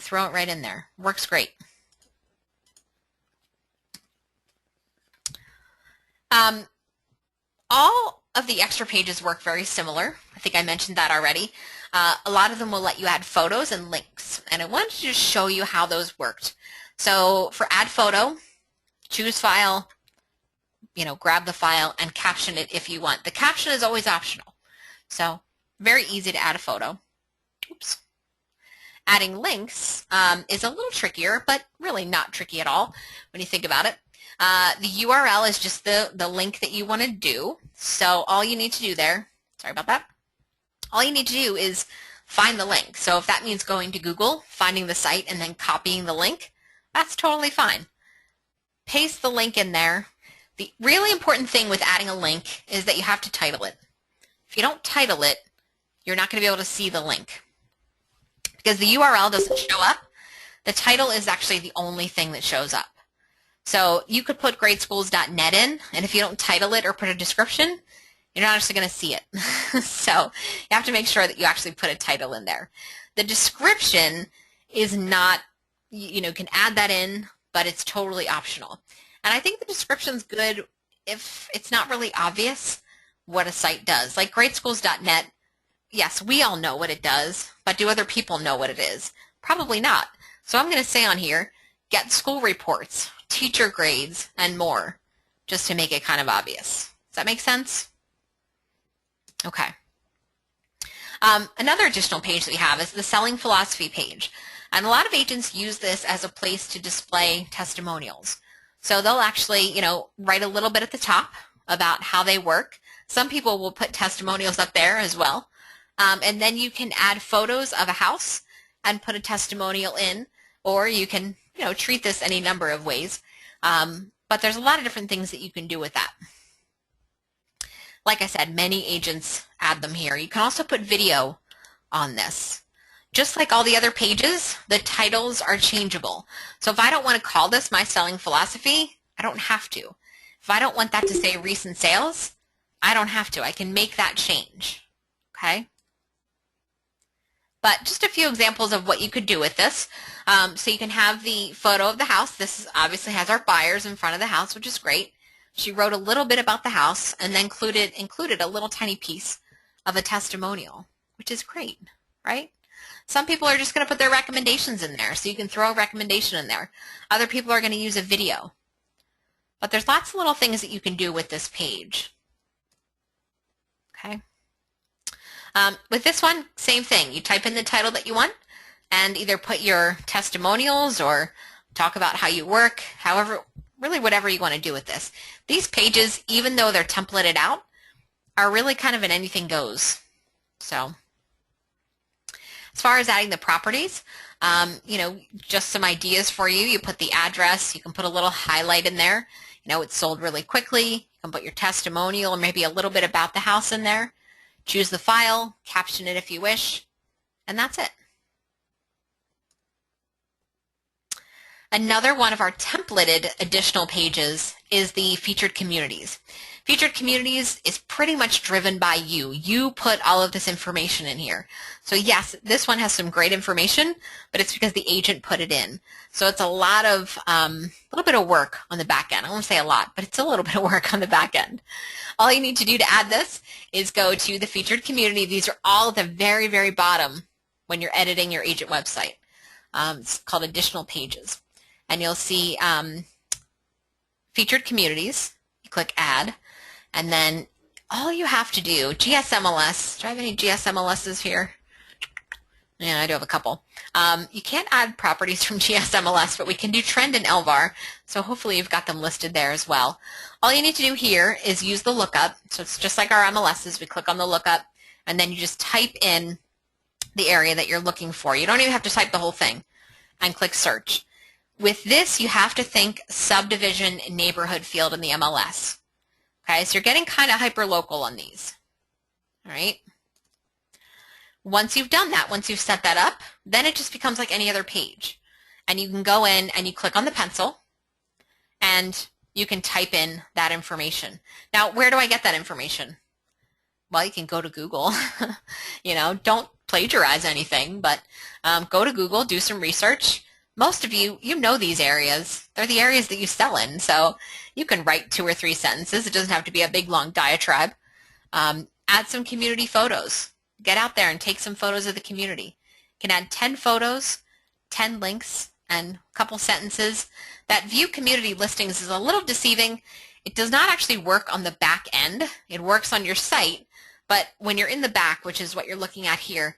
Throw it right in there. Works great. All of the extra pages work very similar. I think I mentioned that already. A lot of them will let you add photos and links, and I wanted to just show you how those worked. So for add photo, choose file, grab the file and caption it if you want. The caption is always optional. So very easy to add a photo. Oops. Adding links is a little trickier, but really not tricky at all when you think about it. The URL is just the link that you want to do. So all you need to do there, sorry about that, all you need to do is find the link. So if that means going to Google, finding the site, and then copying the link, that's totally fine. Paste the link in there. The really important thing with adding a link is that you have to title it. If you don't title it, you're not going to be able to see the link. Because the URL doesn't show up, the title is actually the only thing that shows up. So you could put greatschools.net in, and if you don't title it or put a description, you're not actually going to see it. So you have to make sure that you actually put a title in there. The description is not, you can add that in, but it's totally optional. And I think the description's good if it's not really obvious what a site does. Like greatschools.net yes, we all know what it does, but do other people know what it is? Probably not. So I'm going to say on here, get school reports, teacher grades, and more, just to make it kind of obvious. Does that make sense? Okay. Another additional page that we have is the selling philosophy page. And a lot of agents use this as a place to display testimonials. So they'll actually, write a little bit at the top about how they work. Some people will put testimonials up there as well. And then you can add photos of a house and put a testimonial in, or you can, treat this any number of ways. But there's a lot of different things that you can do with that. Like I said, many agents add them here. You can also put video on this. Just like all the other pages, the titles are changeable. So if I don't want to call this my selling philosophy, I don't have to. If I don't want that to say recent sales, I don't have to. I can make that change. Okay? But just a few examples of what you could do with this. So you can have the photo of the house. This obviously has our buyers in front of the house, which is great. She wrote a little bit about the house and then included a little tiny piece of a testimonial, which is great, right? Some people are just going to put their recommendations in there, so you can throw a recommendation in there. Other people are going to use a video. But there's lots of little things that you can do with this page. Okay. With this one, same thing. You type in the title that you want and either put your testimonials or talk about how you work, however, really whatever you want to do with this. These pages, even though they're templated out, are really kind of an anything goes. So as far as adding the properties, just some ideas for you. You put the address. You can put a little highlight in there. It's sold really quickly. You can put your testimonial or maybe a little bit about the house in there. Choose the file, caption it if you wish, and that's it. Another one of our templated additional pages is the featured communities. Featured communities is pretty much driven by you. You put all of this information in here. So yes, this one has some great information, but it's because the agent put it in. So it's a lot of, little bit of work on the back end. I won't say a lot, but it's a little bit of work on the back end. All you need to do to add this is go to the featured community. These are all at the very, very bottom when you're editing your agent website. It's called additional pages. And you'll see featured communities. You click add. And then all you have to do, GSMLS, do I have any GSMLSs here? Yeah, I do have a couple. You can't add properties from GSMLS, but we can do trend and LVAR. So hopefully you've got them listed there as well. All you need to do here is use the lookup. So it's just like our MLSs. We click on the lookup, and then you just type in the area that you're looking for. You don't even have to type the whole thing, and click search. With this, you have to think subdivision neighborhood field in the MLS. Okay, so you're getting kind of hyper-local on these. All right. Once you've done that, once you've set that up, then it just becomes like any other page. And you can go in and you click on the pencil, and you can type in that information. Now, where do I get that information? Well, you can go to Google. Don't plagiarize anything, but go to Google, do some research. Most of you know these areas. They're the areas that you sell in, so you can write 2 or 3 sentences. It doesn't have to be a big, long diatribe. Add some community photos. Get out there and take some photos of the community. You can add 10 photos, 10 links, and a couple sentences. That view community listings is a little deceiving. It does not actually work on the back end. It works on your site, but when you're in the back, which is what you're looking at here,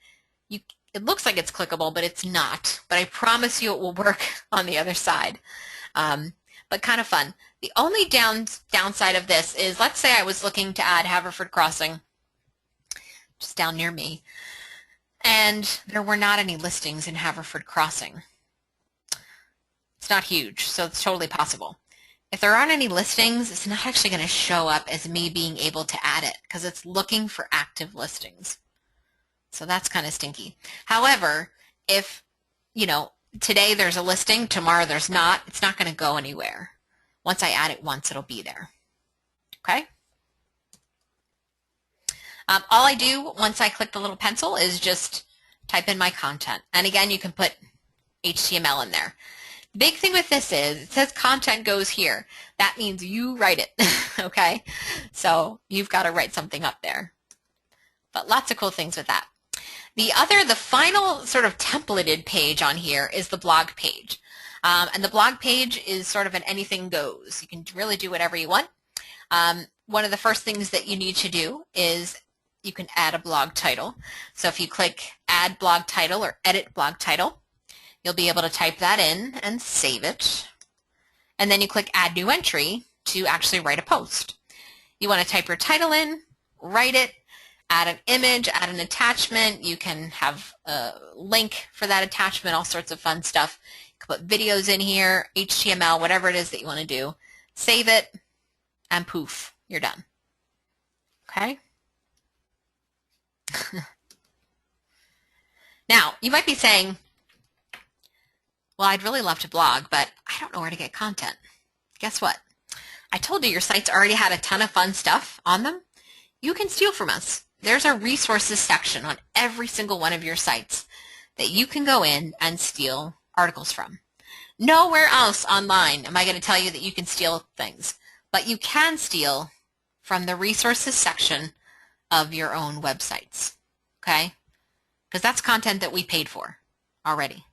it looks like it's clickable, but it's not. But I promise you it will work on the other side. But kind of fun. The only downside of this is, let's say I was looking to add Haverford Crossing, just down near me, and there were not any listings in Haverford Crossing. It's not huge, so it's totally possible. If there aren't any listings, it's not actually going to show up as me being able to add it because it's looking for active listings. So that's kind of stinky. However, if, today there's a listing, tomorrow there's not, it's not going to go anywhere. Once I add it once, it'll be there. Okay? All I do once I click the little pencil is just type in my content. And again, you can put HTML in there. Big thing with this is it says content goes here. That means you write it, okay? So you've got to write something up there. But lots of cool things with that. The final sort of templated page on here is the blog page. And the blog page is sort of an anything goes. You can really do whatever you want. One of the first things that you need to do is you can add a blog title. So if you click add blog title or edit blog title, you'll be able to type that in and save it. And then you click add new entry to actually write a post. You want to type your title in, write it, add an image, add an attachment. You can have a link for that attachment, all sorts of fun stuff. You can put videos in here, HTML, whatever it is that you want to do. Save it, and poof, you're done. Okay? Now, you might be saying, well, I'd really love to blog, but I don't know where to get content. Guess what? I told you your sites already had a ton of fun stuff on them. You can steal from us. There's a resources section on every single one of your sites that you can go in and steal articles from. Nowhere else online am I going to tell you that you can steal things, but you can steal from the resources section of your own websites, okay? Because that's content that we paid for already.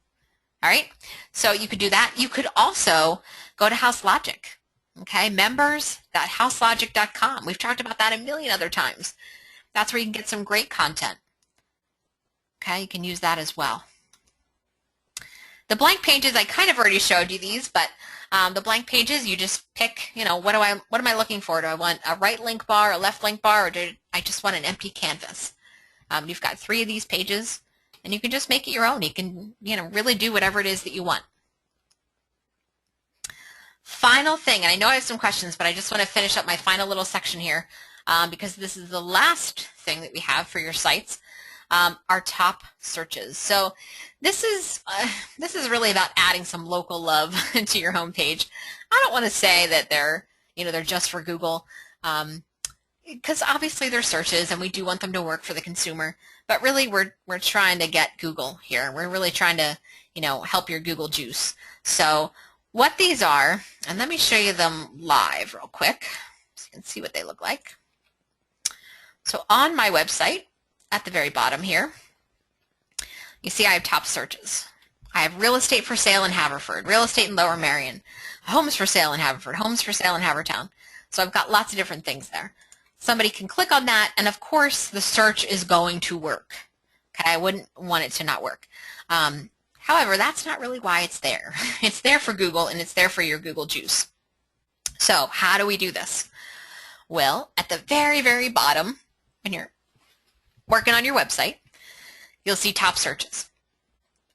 All right, so you could do that. You could also go to House Logic, okay? Members.houselogic.com. We've talked about that a million other times. That's where you can get some great content. Okay, you can use that as well. The blank pages, I kind of already showed you these, but the blank pages, you just pick, you know, what am I looking for? Do I want a right link bar, a left link bar, or do I just want an empty canvas? You've got 3 of these pages, and you can just make it your own. You can, you know, really do whatever it is that you want. Final thing, and I know I have some questions, but I just want to finish up my final little section here because this is the last thing that we have for your sites, our top searches. So this is really about adding some local love to your homepage. I don't want to say that they're just for Google, because obviously they're searches and we do want them to work for the consumer, but really we're trying to get Google here. We're really trying to, you know, help your Google juice. So what these are, and let me show you them live real quick so you can see what they look like. So on my website, at the very bottom here, you see I have top searches. I have real estate for sale in Haverford, real estate in Lower Merion, homes for sale in Haverford, homes for sale in Havertown. So I've got lots of different things there. Somebody can click on that, and of course the search is going to work. Okay, I wouldn't want it to not work. However, that's not really why it's there. It's there for Google, and it's there for your Google juice. So how do we do this? Well, at the very, very bottom, when you're working on your website, you'll see top searches.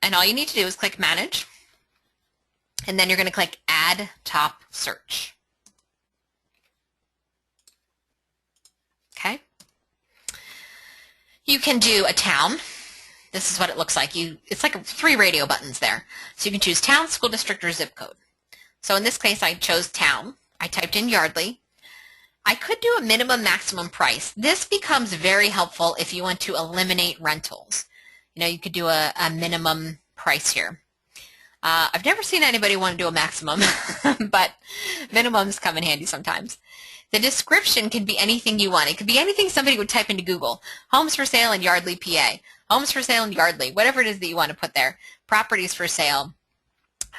And all you need to do is click Manage, and then you're going to click Add Top Search. Okay? You can do a town. This is what it looks like. It's like 3 radio buttons there. So you can choose town, school district, or zip code. So in this case, I chose town. I typed in Yardley. I could do a minimum maximum price. This becomes very helpful if you want to eliminate rentals. You know, you could do a minimum price here. I've never seen anybody want to do a maximum, but minimums come in handy sometimes. The description can be anything you want. It could be anything somebody would type into Google. Homes for sale in Yardley, PA. Homes for sale in Yardley. Whatever it is that you want to put there. Properties for sale.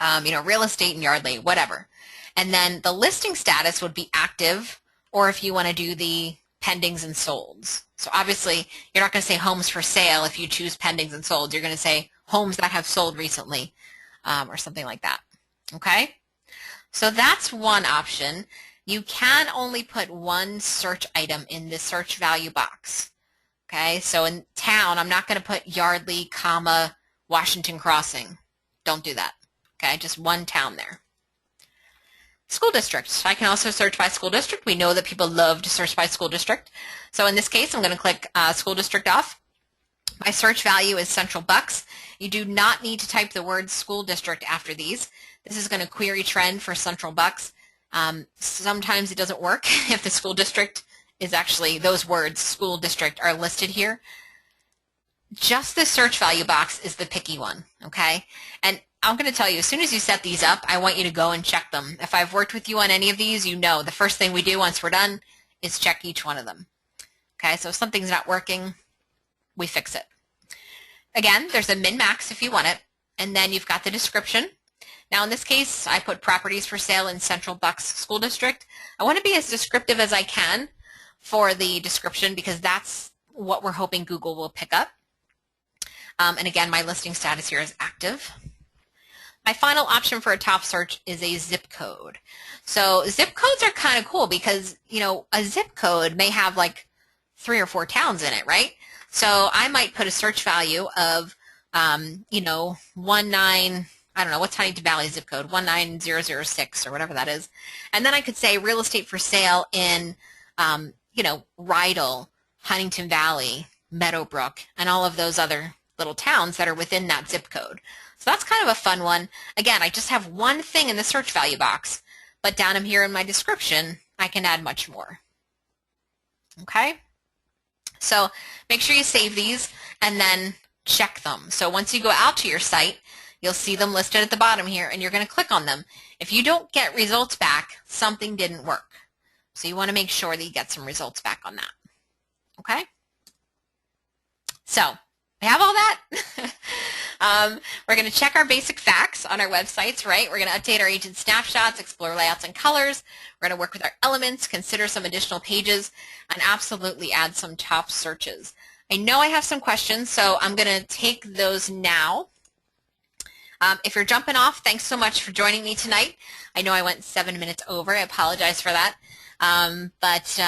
Real estate in Yardley. Whatever. And then the listing status would be active, or if you want to do the pendings and solds. So obviously, you're not going to say homes for sale if you choose pendings and solds. You're going to say homes that have sold recently, or something like that. Okay? So that's one option. You can only put one search item in the search value box. Okay? So in town, I'm not going to put Yardley, comma, Washington Crossing. Don't do that. Okay? Just one town there. School district. I can also search by school district. We know that people love to search by school district. So in this case, I'm going to click school district off. My search value is Central Bucks. You do not need to type the word school district after these. This is going to query trend for Central Bucks. Sometimes it doesn't work if the school district is actually, those words, school district, are listed here. Just the search value box is the picky one, okay? And I'm going to tell you, as soon as you set these up, I want you to go and check them. If I've worked with you on any of these, you know the first thing we do once we're done is check each one of them. Okay, so if something's not working, we fix it. Again, there's a min-max if you want it, and then you've got the description. Now in this case, I put properties for sale in Central Bucks School District. I want to be as descriptive as I can for the description because that's what we're hoping Google will pick up. And again, my listing status here is active. My final option for a top search is a zip code. So zip codes are kind of cool because, you know, a zip code may have like 3 or 4 towns in it, right? So I might put a search value of, you know, 19, I don't know, what's Huntington Valley zip code, 19006 or whatever that is. And then I could say real estate for sale in, you know, Rydell, Huntington Valley, Meadowbrook, and all of those other little towns that are within that zip code. So that's kind of a fun one. Again, I just have one thing in the search value box, but down here in my description, I can add much more. Okay? So make sure you save these and then check them. So once you go out to your site, you'll see them listed at the bottom here, and you're going to click on them. If you don't get results back, something didn't work. So you want to make sure that you get some results back on that. Okay? So we have all that. We're going to check our basic facts on our websites, right? We're going to update our agent snapshots, explore layouts and colors. We're going to work with our elements, consider some additional pages, and absolutely add some top searches. I know I have some questions, so I'm going to take those now. If you're jumping off, thanks so much for joining me tonight. I know I went 7 minutes over. I apologize for that. But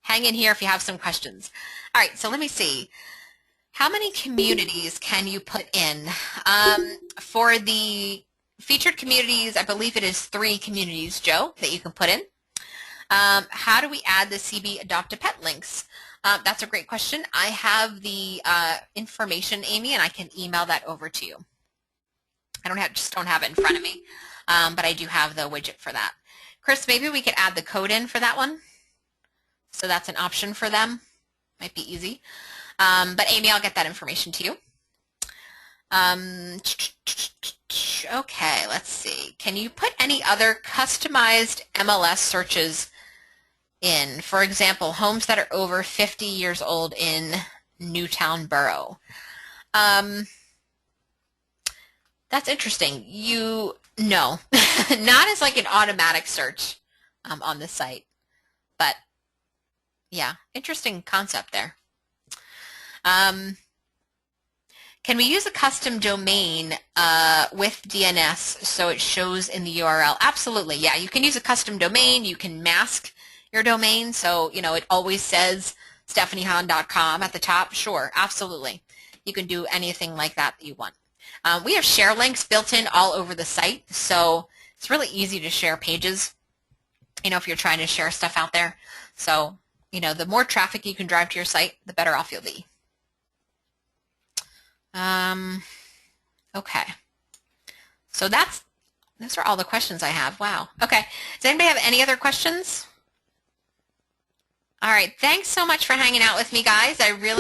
hang in here if you have some questions. All right, so let me see. How many communities can you put in? For the featured communities, I believe it is 3 communities, Joe, that you can put in. How do we add the CB Adopt a Pet links? That's a great question. I have the information, Amy, and I can email that over to you. I just don't have it in front of me, but I do have the widget for that. Chris, maybe we could add the code in for that one. So that's an option for them. Might be easy. But Amy, I'll get that information to you. Okay, let's see. Can you put any other customized MLS searches in? For example, homes that are over 50 years old in Newtown Borough. That's interesting. No, not as like an automatic search on the site. But yeah, interesting concept there. Can we use a custom domain with DNS so it shows in the URL? Absolutely, yeah. You can use a custom domain. You can mask your domain so, you know, it always says stephaniehahn.com at the top. Sure, absolutely. You can do anything like that you want. We have share links built in all over the site, so it's really easy to share pages, you know, if you're trying to share stuff out there. So, you know, the more traffic you can drive to your site, the better off you'll be. Okay. So those are all the questions I have. Wow. Okay. Does anybody have any other questions? All right. Thanks so much for hanging out with me, guys. I really